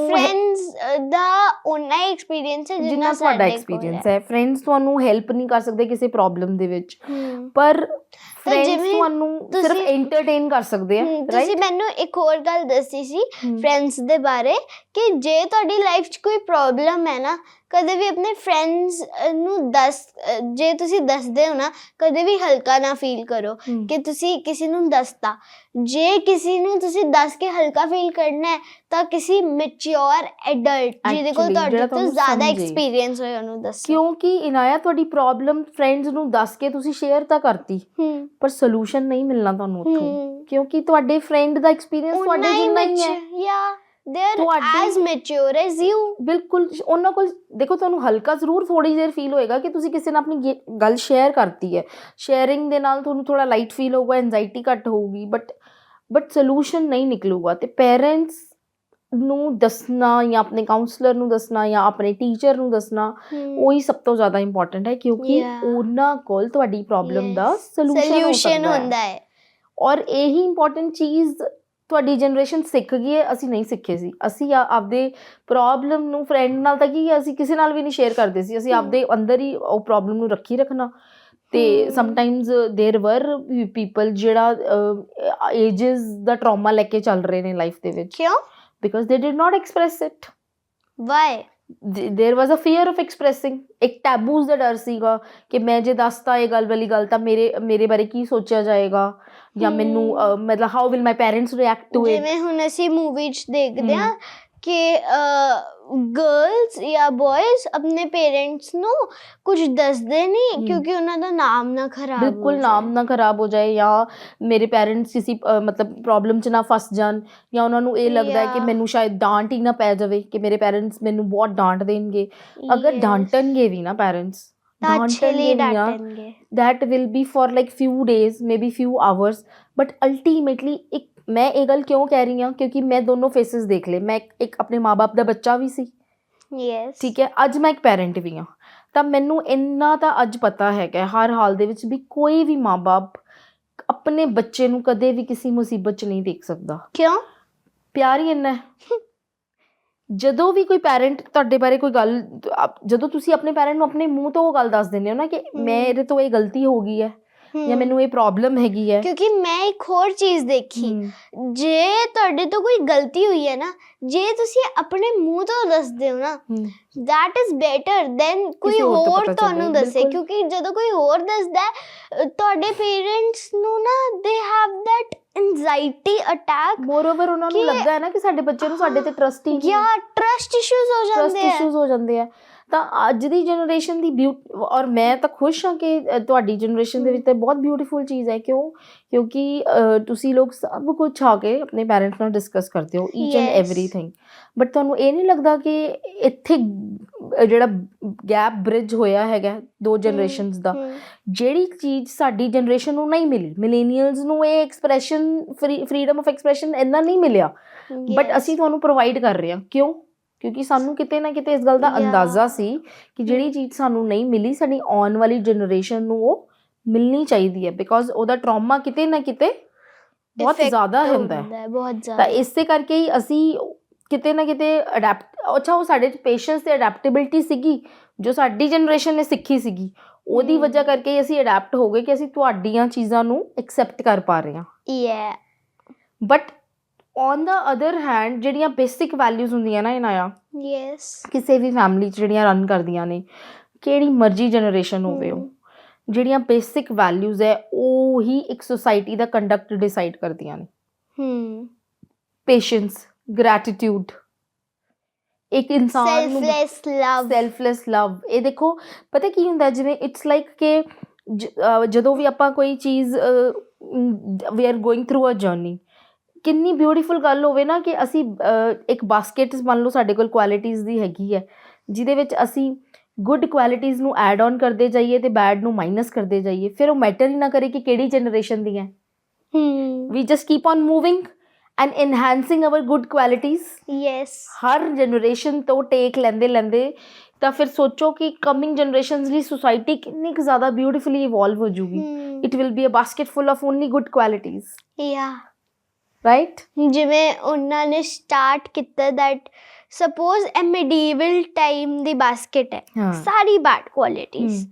ਦਾ ਉਨਾ ਹੀ ਐਕਸਪੀਰੀਅੰਸ ਹੈ ਜਿੰਨਾ ਤੁਹਾਡਾ ਐਕਸਪੀਰੀਅੰਸ ਹੈ, ਫਰੈਂਡਸ ਤੁਹਾਨੂੰ ਹੈਲਪ ਨਹੀਂ ਕਰ ਸਕਦੇ ਕਿਸੇ ਪ੍ਰੋਬਲਮ ਦੇ ਵਿੱਚ, ਪਰ ਫਰੈਂਡਸ ਤੁਹਾਨੂੰ ਸਿਰਫ ਐਂਟਰਟੇਨ ਕਰ ਸਕਦੇ ਆ। ਤੁਸੀਂ ਮੈਨੂੰ ਇੱਕ ਹੋਰ ਗੱਲ ਦੱਸੀ ਸੀ ਫਰੈਂਡਸ ਦੇ ਬਾਰੇ ਕਿ ਜੇ ਤੁਹਾਡੀ ਲਾਈਫ 'ਚ ਕੋਈ ਪ੍ਰੋਬਲਮ ਹੈ ਨਾ, ਕਦੇ ਵੀ ਆਪਣੇ ਫਰੈਂਡਸ ਨੂੰ ਜੇ ਤੁਸੀਂ ਦੱਸਦੇ ਹੋ ਨਾ, ਕਦੇ ਵੀ ਹਲਕਾ ਨਾ ਫੀਲ ਕਰੋ ਕਿ ਤੁਸੀਂ ਕਿਸੇ ਨੂੰ ਦੱਸਤਾ। ਜੇ ਕਿਸੇ ਨੂੰ ਤੁਸੀਂ ਦੱਸ ਕੇ ਹਲਕਾ ਫੀਲ ਕਰਨਾ ਹੈ ਤਾਂ ਕਿਸੇ ਮੈਚਿਓਰ ਐਡਲਟ ਜਿਹਦੇ ਕੋਲ ਤੁਹਾਡੇ ਤੋਂ ਜ਼ਿਆਦਾ ਐਕਸਪੀਰੀਅੰਸ ਹੋਏ ਉਹਨੂੰ ਦੱਸੋ। ਕਿਉਂਕਿ ਇਨਾਇਆ ਤੁਹਾਡੀ ਪ੍ਰੋਬਲਮ ਫਰੈਂਡਸ ਨੂੰ ਦੱਸ ਕੇ ਤੁਸੀਂ ਸ਼ੇਅਰ ਤਾਂ ਕਰਤੀ, ਪਰ ਸੋਲੂਸ਼ਨ ਨਹੀਂ ਮਿਲਣਾ ਤੁਹਾਨੂੰ ਉੱਥੋਂ, ਕਿਉਂਕਿ ਤੁਹਾਡੇ ਫਰੈਂਡ ਦਾ ਐਕਸਪੀਰੀਅੰਸ ਤੁਹਾਡੇ ਜਿੰਨਾ ਹੀ ਹੈ। They are as mature as you. ਬਿਲਕੁਲ, ਉਹਨਾਂ ਕੋਲ ਦੇਖੋ ਤੁਹਾਨੂੰ ਹਲਕਾ ਜ਼ਰੂਰ ਥੋੜੀ ਦੇਰ ਫੀਲ ਹੋਏਗਾ ਕਿ ਤੁਸੀਂ ਕਿਸੇ ਨਾਲ ਆਪਣੀ ਗੱਲ ਸ਼ੇਅਰ ਕਰਤੀ ਹੈ, ਸ਼ੇਅਰਿੰਗ ਦੇ ਨਾਲ ਤੁਹਾਨੂੰ ਥੋੜਾ ਲਾਈਟ ਫੀਲ ਹੋਊਗਾ, ਐਂਜ਼ਾਈਟੀ ਘੱਟ ਹੋਊਗੀ, ਬਟ ਸੋਲੂਸ਼ਨ ਨਹੀਂ ਨਿਕਲੂਗਾ। ਤੇ ਪੇਰੈਂਟਸ ਨੂੰ ਦੱਸਣਾ ਜਾਂ ਆਪਣੇ ਕਾਉਂਸਲਰ ਨੂੰ ਦੱਸਣਾ ਜਾਂ ਆਪਣੇ ਟੀਚਰ ਨੂੰ ਦੱਸਣਾ, ਉਹੀ ਸਭ ਤੋਂ ਜ਼ਿਆਦਾ ਇੰਪੋਰਟੈਂਟ ਹੈ, ਕਿਉਂਕਿ ਉਹਨਾਂ ਕੋਲ ਤੁਹਾਡੀ ਪ੍ਰੋਬਲਮ ਦਾ ਸੋਲੂਸ਼ਨ ਹੁੰਦਾ ਹੈ। ਔਰ ਇਹੀ ਇੰਪੋਰਟੈਂਟ ਚੀਜ਼ ਤੁਹਾਡੀ ਜਨਰੇਸ਼ਨ ਸਿੱਖ ਗਈ ਹੈ, ਅਸੀਂ ਨਹੀਂ ਸਿੱਖੇ ਸੀ। ਅਸੀਂ ਆਪਦੇ ਪ੍ਰੋਬਲਮ ਨੂੰ ਫਰੈਂਡ ਨਾਲ ਤਾਂ ਕੀ, ਅਸੀਂ ਕਿਸੇ ਨਾਲ ਵੀ ਨਹੀਂ ਸ਼ੇਅਰ ਕਰਦੇ ਸੀ, ਅਸੀਂ ਆਪਦੇ ਅੰਦਰ ਹੀ ਉਹ ਪ੍ਰੋਬਲਮ ਨੂੰ ਰੱਖਣਾ। ਤੇ ਸਮਟਾਈਮਸ ਦੇਰ ਵਰ ਪੀਪਲ ਜਿਹੜਾ ਏਜਸ ਦਾ ਟਰਾਮਾ ਲੈ ਕੇ ਚੱਲ ਰਹੇ ਨੇ ਲਾਈਫ ਦੇ ਵਿੱਚ। ਕਿਉਂ? Because they did not express it. Why? There was a fear of expressing. ਇੱਕ ਟੈਬੂਜ਼ ਦਾ ਡਰ ਸੀਗਾ ਕਿ ਮੈਂ ਜੇ ਦੱਸਤਾ ਇਹ ਗੱਲ ਵਾਲੀ ਗੱਲ ਤਾਂ ਮੇਰੇ ਬਾਰੇ ਕੀ ਸੋਚਿਆ ਜਾਏਗਾ, ਜਾਂ ਮੈਨੂੰ ਮਤਲਬ how will my parents react to it. ਜਿਵੇਂ ਹੁਣ ਅਸੀਂ ਮੂਵੀ 'ਚ ਦੇਖਦੇ ਹਾਂ ਕਿ ਗਰਲਸ ਜਾਂ ਬॉयਜ਼ ਆਪਣੇ ਪੇਰੈਂਟਸ ਨੂੰ ਕੁਝ ਦੱਸਦੇ ਨਹੀਂ ਕਿਉਂਕਿ ਉਹਨਾਂ ਦਾ ਨਾਮ ਨਾ ਖਰਾਬ ਹੋ ਜਾਏ। ਬਿਲਕੁਲ, ਨਾਮ ਨਾ ਖਰਾਬ ਹੋ ਜਾਏ, ਜਾਂ ਮੇਰੇ ਪੈਰੈਂਟਸ ਕਿਸੇ ਮਤਲਬ ਪ੍ਰੋਬਲਮ 'ਚ ਨਾ ਫਸ ਜਾਣ, ਜਾਂ ਉਹਨਾਂ ਨੂੰ ਇਹ ਲੱਗਦਾ ਹੈ ਕਿ ਮੈਨੂੰ ਸ਼ਾਇਦ ਡਾਂਟ ਹੀ ਨਾ ਪੈ ਜਾਵੇ, ਕਿ ਮੇਰੇ ਪੈਰੈਂਟਸ ਮੈਨੂੰ ਬਹੁਤ ਡਾਂਟ ਦੇਣਗੇ। ਅਗਰ ਡਾਂਟਣਗੇ ਵੀ ਨਾ parents, that will be for like few days, maybe few hours, but ultimately ਇੱਕ ਮੈਂ ਇਹ ਗੱਲ ਕਿਉਂ ਕਹਿ ਰਹੀ ਹਾਂ, ਕਿਉਂਕਿ ਮੈਂ ਦੋਨੋਂ ਫੇਸਿਸ ਦੇਖ ਲਏ। ਮੈਂ ਇੱਕ ਆਪਣੇ ਮਾਂ ਬਾਪ ਦਾ ਬੱਚਾ ਵੀ ਸੀ, ਠੀਕ ਹੈ, ਅੱਜ ਮੈਂ ਇੱਕ ਪੈਰੈਂਟ ਵੀ ਹਾਂ, ਤਾਂ ਮੈਨੂੰ ਇੰਨਾ ਤਾਂ ਅੱਜ ਪਤਾ ਹੈਗਾ ਹਰ ਹਾਲ ਦੇ ਵਿੱਚ ਵੀ ਕੋਈ ਵੀ ਮਾਂ ਬਾਪ ਆਪਣੇ ਬੱਚੇ ਨੂੰ ਕਦੇ ਵੀ ਕਿਸੇ ਮੁਸੀਬਤ 'ਚ ਨਹੀਂ ਦੇਖ ਸਕਦਾ। ਕਿਉਂ? ਪਿਆਰ ਹੀ ਇੰਨਾ ਹੈ। ਜਦੋਂ ਵੀ ਕੋਈ ਪੈਰੈਂਟ ਤੁਹਾਡੇ ਬਾਰੇ ਕੋਈ ਗੱਲ, ਜਦੋਂ ਤੁਸੀਂ ਆਪਣੇ ਪੈਰੈਂਟ ਨੂੰ ਆਪਣੇ ਮੂੰਹ ਤੋਂ ਉਹ ਗੱਲ ਦੱਸ ਦਿੰਦੇ ਹੋ ਨਾ ਕਿ ਮੇਰੇ ਤੋਂ ਇਹ ਗਲਤੀ ਹੋ ਗਈ ਹੈ ਜਾਂ ਮੈਨੂੰ ਇਹ ਪ੍ਰੋਬਲਮ ਹੈਗੀ ਹੈ। ਕਿਉਂਕਿ ਮੈਂ ਇੱਕ ਹੋਰ ਚੀਜ਼ ਦੇਖੀ, ਜੇ ਤੁਹਾਡੇ ਤੋਂ ਕੋਈ ਗਲਤੀ ਹੋਈ ਹੈ ਨਾ, ਜੇ ਤੁਸੀਂ ਆਪਣੇ ਮੂੰਹ ਤੋਂ ਦੱਸਦੇ ਹੋ ਨਾ, that is better than ਕੋਈ ਹੋਰ ਤੁਹਾਨੂੰ ਦੱਸੇ। ਕਿਉਂਕਿ ਜਦੋਂ ਕੋਈ ਹੋਰ ਦੱਸਦਾ ਤੁਹਾਡੇ ਪੇਰੈਂਟਸ ਨੂੰ ਨਾ, they have that anxiety attack। Moreover ਉਹਨਾਂ ਨੂੰ ਲੱਗਦਾ ਹੈ ਨਾ ਕਿ ਸਾਡੇ ਬੱਚੇ ਨੂੰ ਸਾਡੇ ਤੇ ਟਰਸਟ ਹੀ ਟਰਸਟ ਇਸ਼ੂਜ਼ ਹੋ ਜਾਂਦੇ ਆ। ਤਾਂ ਅੱਜ ਦੀ ਜਨਰੇਸ਼ਨ ਦੀ ਔਰ ਮੈਂ ਤਾਂ ਖੁਸ਼ ਹਾਂ ਕਿ ਤੁਹਾਡੀ ਜਨਰੇਸ਼ਨ ਦੇ ਵਿੱਚ ਤਾਂ ਬਹੁਤ ਬਿਊਟੀਫੁਲ ਚੀਜ਼ ਹੈ। ਕਿਉਂਕਿ ਤੁਸੀਂ ਲੋਕ ਸਭ ਕੁਝ ਆ ਕੇ ਆਪਣੇ ਪੈਰੈਂਟਸ ਨਾਲ ਡਿਸਕਸ ਕਰਦੇ ਹੋ ਈਚ ਐਂਡ ਐਵਰੀਥਿੰਗ, ਬਟ ਤੁਹਾਨੂੰ ਇਹ ਨਹੀਂ ਲੱਗਦਾ ਕਿ ਇੱਥੇ ਜਿਹੜਾ ਗੈਪ ਬ੍ਰਿਜ ਹੋਇਆ ਹੈਗਾ ਦੋ ਜਨਰੇਸ਼ਨਸ ਦਾ, ਜਿਹੜੀ ਚੀਜ਼ ਸਾਡੀ ਜਨਰੇਸ਼ਨ ਨੂੰ ਨਹੀਂ ਮਿਲੀ, ਮਿਲੇਨੀਅਲਸ ਨੂੰ ਇਹ ਐਕਸਪ੍ਰੈਸ਼ਨ ਫਰੀਡਮ ਆਫ ਐਕਸਪ੍ਰੈਸ਼ਨ ਇੰਨਾ ਨਹੀਂ ਮਿਲਿਆ, ਬਟ ਅਸੀਂ ਤੁਹਾਨੂੰ ਪ੍ਰੋਵਾਈਡ ਕਰ ਰਹੇ ਹਾਂ। ਕਿਉਂ? ਕਿਉਂਕਿ ਸਾਨੂੰ ਕਿਤੇ ਨਾ ਕਿਤੇ ਇਸ ਗੱਲ ਦਾ ਅੰਦਾਜ਼ਾ ਸੀ ਕਿ ਜਿਹੜੀ ਚੀਜ਼ ਸਾਨੂੰ ਨਹੀਂ ਮਿਲੀ, ਸਾਡੀ ਆਉਣ ਵਾਲੀ ਜਨਰੇਸ਼ਨ ਨੂੰ ਉਹ ਮਿਲਣੀ ਚਾਹੀਦੀ ਹੈ, ਬਿਕੋਜ਼ ਉਹਦਾ ਟਰਾਮਾ ਕਿਤੇ ਨਾ ਕਿਤੇ ਬਹੁਤ ਜ਼ਿਆਦਾ ਹੁੰਦਾ ਹੈ, ਬਹੁਤ ਜ਼ਿਆਦਾ। ਤਾਂ ਇਸੇ ਕਰਕੇ ਹੀ ਅਸੀਂ ਕਿਤੇ ਨਾ ਕਿਤੇ ਅੱਛਾ ਉਹ ਸਾਡੇ 'ਚ ਪੇਸ਼ੈਂਸ ਤੇ ਅਡੈਪਟੇਬਿਲਿਟੀ ਸੀਗੀ ਜੋ ਸਾਡੀ ਜਨਰੇਸ਼ਨ ਨੇ ਸਿੱਖੀ ਸੀਗੀ, ਉਹਦੀ ਵਜ੍ਹਾ ਕਰਕੇ ਅਸੀਂ ਅਡੈਪਟ ਹੋ ਗਏ ਕਿ ਅਸੀਂ ਤੁਹਾਡੀਆਂ ਚੀਜ਼ਾਂ ਨੂੰ ਐਕਸੈਪਟ ਕਰ ਪਾ ਰਹੇ ਹਾਂ। But on the other hand ਜਿਹੜੀਆਂ ਬੇਸਿਕ ਵੈਲਿਊਜ਼ ਹੁੰਦੀਆਂ ਨਾ ਇਨਾਇਆ, ਕਿਸੇ ਵੀ ਫੈਮਿਲੀ 'ਚ ਜਿਹੜੀਆਂ ਰਨ ਕਰਦੀਆਂ ਨੇ, ਕਿਹੜੀ ਮਰਜ਼ੀ ਜਨਰੇਸ਼ਨ ਹੋਵੇ, ਉਹ ਜਿਹੜੀਆਂ ਬੇਸਿਕ ਵੈਲਿਊਜ਼ ਹੈ ਉਹ ਹੀ ਇੱਕ ਸੁਸਾਇਟੀ ਦਾ ਕੰਡਕਟ ਡਿਸਾਈਡ ਕਰਦੀਆਂ ਨੇ। ਪੇਸ਼ੈਂਸ, ਗ੍ਰੈਟੀਟਿਊਡ, ਇੱਕ ਇਨਸਾਨ ਨੂੰ ਸੈਲਫਲੈਸ ਲਵ। ਇਹ ਦੇਖੋ ਪਤਾ ਕੀ ਹੁੰਦਾ, ਜਿਵੇਂ ਇਟਸ ਲਾਈਕ ਕਿ ਜਦੋਂ ਵੀ ਆਪਾਂ ਕੋਈ ਚੀਜ਼ we are going through a journey, ਕਿੰਨੀ ਬਿਊਟੀਫੁਲ ਗੱਲ ਹੋਵੇ ਨਾ ਕਿ ਅਸੀਂ ਇੱਕ ਬਾਸਕਟ ਮੰਨ ਲਓ ਸਾਡੇ ਕੋਲ ਕੁਆਲਿਟੀਜ਼ ਦੀ ਹੈਗੀ ਹੈ, ਜਿਹਦੇ ਵਿੱਚ ਅਸੀਂ ਗੁੱਡ ਕੁਆਲਿਟੀਜ਼ ਨੂੰ ਐਡ ਔਨ ਕਰਦੇ ਜਾਈਏ ਤੇ ਬੈਡ ਨੂੰ ਮਾਈਨਸ ਕਰਦੇ ਜਾਈਏ, ਫਿਰ ਉਹ ਮੈਟਰ ਹੀ ਨਾ ਕਰੇ ਕਿ ਕਿਹੜੀ ਜਨਰੇਸ਼ਨ ਦੀ ਹੈ। We just keep on moving and enhancing our good qualities। ਹਰ ਜਨਰੇਸ਼ਨ ਤੋਂ ਟੇਕ ਲੈਂਦੇ ਤਾਂ ਫਿਰ ਸੋਚੋ ਕਿ ਕਮਿੰਗ ਜਨਰੇਸ਼ਨਸ ਲਈ ਸੋਸਾਇਟੀ ਕਿੰਨੀ ਕੁ ਜ਼ਿਆਦਾ ਬਿਊਟੀਫੁਲੀ ਇਵੋਲਵ ਹੋ ਜੂਗੀ. It will be a basket full of only good qualities, Yeah. Right? ਜਿਵੇਂ ਉਹਨਾਂ ਨੇ ਸਟਾਰਟ ਕੀਤਾ ਦੈਟ ਸਪੋਜ਼ ਇਹ medieval ਟਾਈਮ ਦੀ ਬਾਸਕਟ ਹੈ, ਹਾਂ. ਸਾਰੀ ਬੈਡ ਕੁਆਲਿਟੀਜ਼,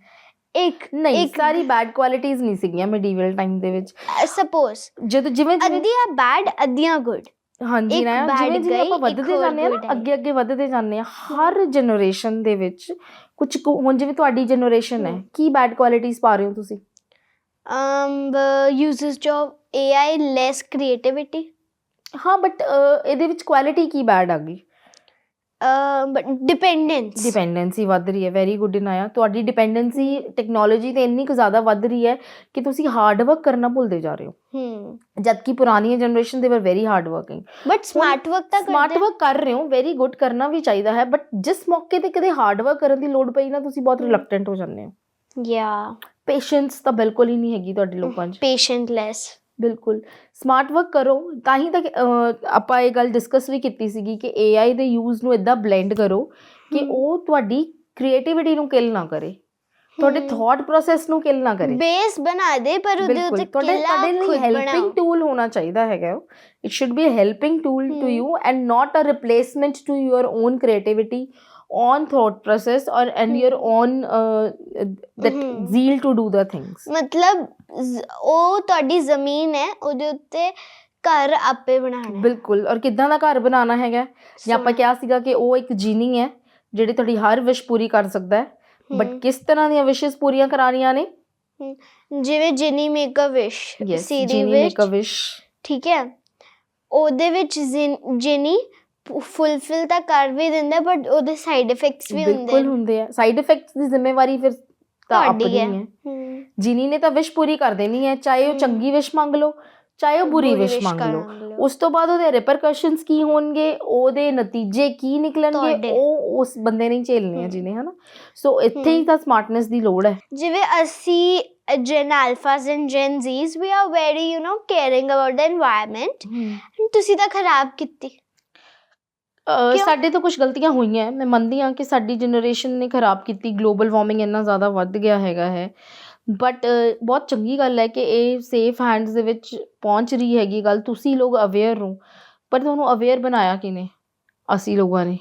ਇੱਕ ਨਹੀਂ, ਸਾਰੀ ਬੈਡ ਕੁਆਲਿਟੀਜ਼ ਨਹੀਂ ਸੀਗੀਆਂ ਮੈਡੀਵਲ ਟਾਈਮ ਦੇ ਵਿੱਚ. ਸਪੋਜ਼ ਜਦੋਂ ਜਿਵੇਂ ਅੱਧੀਆਂ ਬੈਡ ਅੱਧੀਆਂ ਗੁੱਡ. ਹਾਂਜੀ ਇੱਕ ਨਾ, bad ਜਿਵੇਂ ਜਿਵੇਂ ਆਪਾਂ ਗਈ, ਇੱਕ ਵੱਧਦੇ ਹੋਰ ਜਾਂਦੇ ਆ good ਨਾ, ਆਈ. ਅੱਗੇ ਅੱਗੇ ਵੱਧਦੇ ਜਾਂਦੇ ਆ, ਹਰ ਜਨਰੇਸ਼ਨ ਦੇ ਵਿੱਚ ਕੁਝ ਹੁਣ ਜਿਵੇਂ ਤੁਹਾਡੀ ਜਨਰੇਸ਼ਨ ਹੈ, ਕੀ ਬੈਡ ਕੁਆਲਿਟੀਜ਼ ਪਾ ਰਹੇ ਹੋ ਤੁਸੀਂ? uses of AI, less creativity. ਹਾਂ, ਬਟ ਇਹਦੇ ਵਿੱਚ ਕੁਆਲਿਟੀ ਕੀ ਬੈਡ ਆ ਗਈ? But dependence. ਡਿਪੈਂਡੈਂਸੀ ਵੱਧ ਰਹੀ ਹੈ. ਵੈਰੀ ਗੁੱਡ ਇਨਾਇਆ, ਤੁਹਾਡੀ ਡਿਪੈਂਡੈਂਸੀ ਟੈਕਨੋਲੋਜੀ ਤੇ ਇੰਨੀ ਕੁ ਜ਼ਿਆਦਾ ਵੱਧ ਰਹੀ ਹੈ ਕਿ ਤੁਸੀਂ ਹਾਰਡ ਵਰਕ ਕਰਨਾ ਭੁੱਲਦੇ ਜਾ ਰਹੇ ਹੋ, ਜਦਕਿ ਪੁਰਾਣੀ ਜਨਰੇਸ਼ਨ ਦੇ ਵਰ very hard working. But smart work ਤਾਂ ਸਮਾਰਟ ਵਰਕ ਕਰ ਰਹੇ ਹੋ, ਵੈਰੀ ਗੁੱਡ, ਕਰਨਾ ਵੀ ਚਾਹੀਦਾ ਹੈ, ਬਟ ਜਿਸ ਮੌਕੇ ਤੇ ਕਦੇ ਹਾਰਡ ਵਰਕ ਕਰਨ ਦੀ ਲੋੜ ਪਈ ਨਾ, ਤੁਸੀਂ ਬਹੁਤ ਰਿਲਕਟੈਂਟ ਹੋ ਜਾਂਦੇ ਹੋ. Yeah. ਪੇਸ਼ੈਂਸ ਤਾਂ ਬਿਲਕੁਲ ਹੀ ਨਹੀਂ ਹੈਗੀ ਤੁਹਾਡੇ ਲੋਕਾਂ 'ਚ. Patientless. ਬਿਲਕੁਲ. ਸਮਾਰਟ ਵਰਕ ਕਰੋ, ਤਾਂ ਹੀ ਤਾਂ ਆਪਾਂ ਇਹ ਗੱਲ ਡਿਸਕਸ ਵੀ ਕੀਤੀ ਸੀਗੀ ਕਿ AI ਦੇ ਯੂਜ਼ ਨੂੰ ਇੱਦਾਂ ਬਲੈਂਡ ਕਰੋ ਕਿ ਉਹ ਤੁਹਾਡੀ ਕ੍ਰੀਏਟੀਵਿਟੀ ਨੂੰ ਕਿਲ ਨਾ ਕਰੇ, ਤੁਹਾਡੇ ਥਾਟ ਪ੍ਰੋਸੈਸ ਨੂੰ ਕਿਲ ਨਾ ਕਰੇ. ਬੇਸ ਬਣਾ ਦੇ, ਪਰ ਉਹਦੇ ਉੱਤੇ ਤੁਹਾਡੇ ਲਈ ਖੁਦ ਹੈਲਪਿੰਗ ਬਣਾਓ. ਟੂਲ ਹੋਣਾ ਚਾਹੀਦਾ ਹੈਗਾ. It should be a helping tool to you and not a replacement to your own creativity, on thought process or and your own that zeal to do the things. ਮਤਲਬ ਉਹ ਤੁਹਾਡੀ ਜ਼ਮੀਨ ਹੈ, ਉਹਦੇ ਉੱਤੇ ਘਰ ਆਪੇ ਬਣਾਉਣਾ. ਬਿਲਕੁਲ. ਔਰ ਕਿੱਦਾਂ ਦਾ ਘਰ ਬਣਾਉਣਾ ਹੈਗਾ? ਜਾਂ ਆਪਾਂ ਕਿਹਾ ਸੀਗਾ ਕਿ ਉਹ ਇੱਕ ਜੀਨੀ ਹੈ ਜਿਹੜੀ ਤੁਹਾਡੀ ਹਰ ਵਿਸ਼ ਪੂਰੀ ਕਰ ਸਕਦਾ ਹੈ, ਬਟ ਕਿਸ ਤਰ੍ਹਾਂ ਦੀਆਂ ਵਿਸ਼ੇਸ ਪੂਰੀਆਂ ਕਰਾਉਣੀਆਂ ਨੇ? ਜਿਵੇਂ ਜਿਨੀ ਮੇਕ ਅ ਵਿਸ਼ ਵਿਸ਼, ਠੀਕ ਹੈ, ਉਹਦੇ ਵਿੱਚ ਜਿਨੀ ਫੁਲਫਿਲ ਤਾਂ ਕਰ ਵੀ ਦਿੰਦਾ, ਬਟ ਉਹਦੇ ਸਾਈਡ ਇਫੈਕਟਸ ਵੀ ਹੁੰਦੇ ਆ. ਸਾਈਡ ਇਫੈਕਟਸ ਦੀ ਜ਼ਿੰਮੇਵਾਰੀ ਫਿਰ ਤਾਂ ਆਪਣੀ ਹੈ. ਜਿਨੀ ਨੇ ਤਾਂ ਵਿਸ਼ ਪੂਰੀ ਕਰ ਦੇਣੀ ਹੈ, ਚਾਹੇ ਉਹ ਚੰਗੀ ਵਿਸ਼ ਮੰਗ ਲਓ, ਚਾਹੇ ਉਹ ਬੁਰੀ ਵਿਸ਼ ਮੰਗ ਲਓ. ਉਸ ਤੋਂ ਬਾਅਦ ਉਹਦੇ ਰਿਪਰਕਸ਼ਨਸ ਕੀ ਹੋਣਗੇ, ਉਹਦੇ ਨਤੀਜੇ ਕੀ ਨਿਕਲਣਗੇ, ਉਹ ਉਸ ਬੰਦੇ ਨੇ ਝੇਲਣੇ ਆ ਜਿਹਨੇ, ਹਨਾ. ਸੋ ਇੱਥੇ ਹੀ ਤਾਂ ਸਮਾਰਟਨੈਸ ਦੀ ਲੋੜ ਹੈ. ਜਿਵੇਂ ਅਸੀਂ Gen Alphas and Gen Zs, we are very, caring about the environment. ਤੁਸੀਂ ਤਾਂ ਖਰਾਬ ਕੀਤੀ. ਸਾਡੇ ਤੋਂ ਕੁਝ ਗਲਤੀਆਂ ਹੋਈਆਂ, ਮੈਂ ਮੰਨਦੀ ਹਾਂ ਕਿ ਸਾਡੀ ਜਨਰੇਸ਼ਨ ਨੇ ਖਰਾਬ ਕੀਤੀ, ਗਲੋਬਲ ਵਾਰਮਿੰਗ ਇੰਨਾ ਜ਼ਿਆਦਾ ਵੱਧ ਗਿਆ ਹੈਗਾ ਹੈ, ਬਟ ਬਹੁਤ ਚੰਗੀ ਗੱਲ ਹੈ ਕਿ ਇਹ ਸੇਫ ਹੈਂਡਸ ਦੇ ਵਿੱਚ ਪਹੁੰਚ ਰਹੀ ਹੈਗੀ ਗੱਲ. ਤੁਸੀਂ ਲੋਕ ਅਵੇਅਰ ਹੋ, ਪਰ ਤੁਹਾਨੂੰ ਅਵੇਅਰ ਬਣਾਇਆ ਕਿਹਨੇ? ਅਸੀਂ ਲੋਕਾਂ ਨੇ,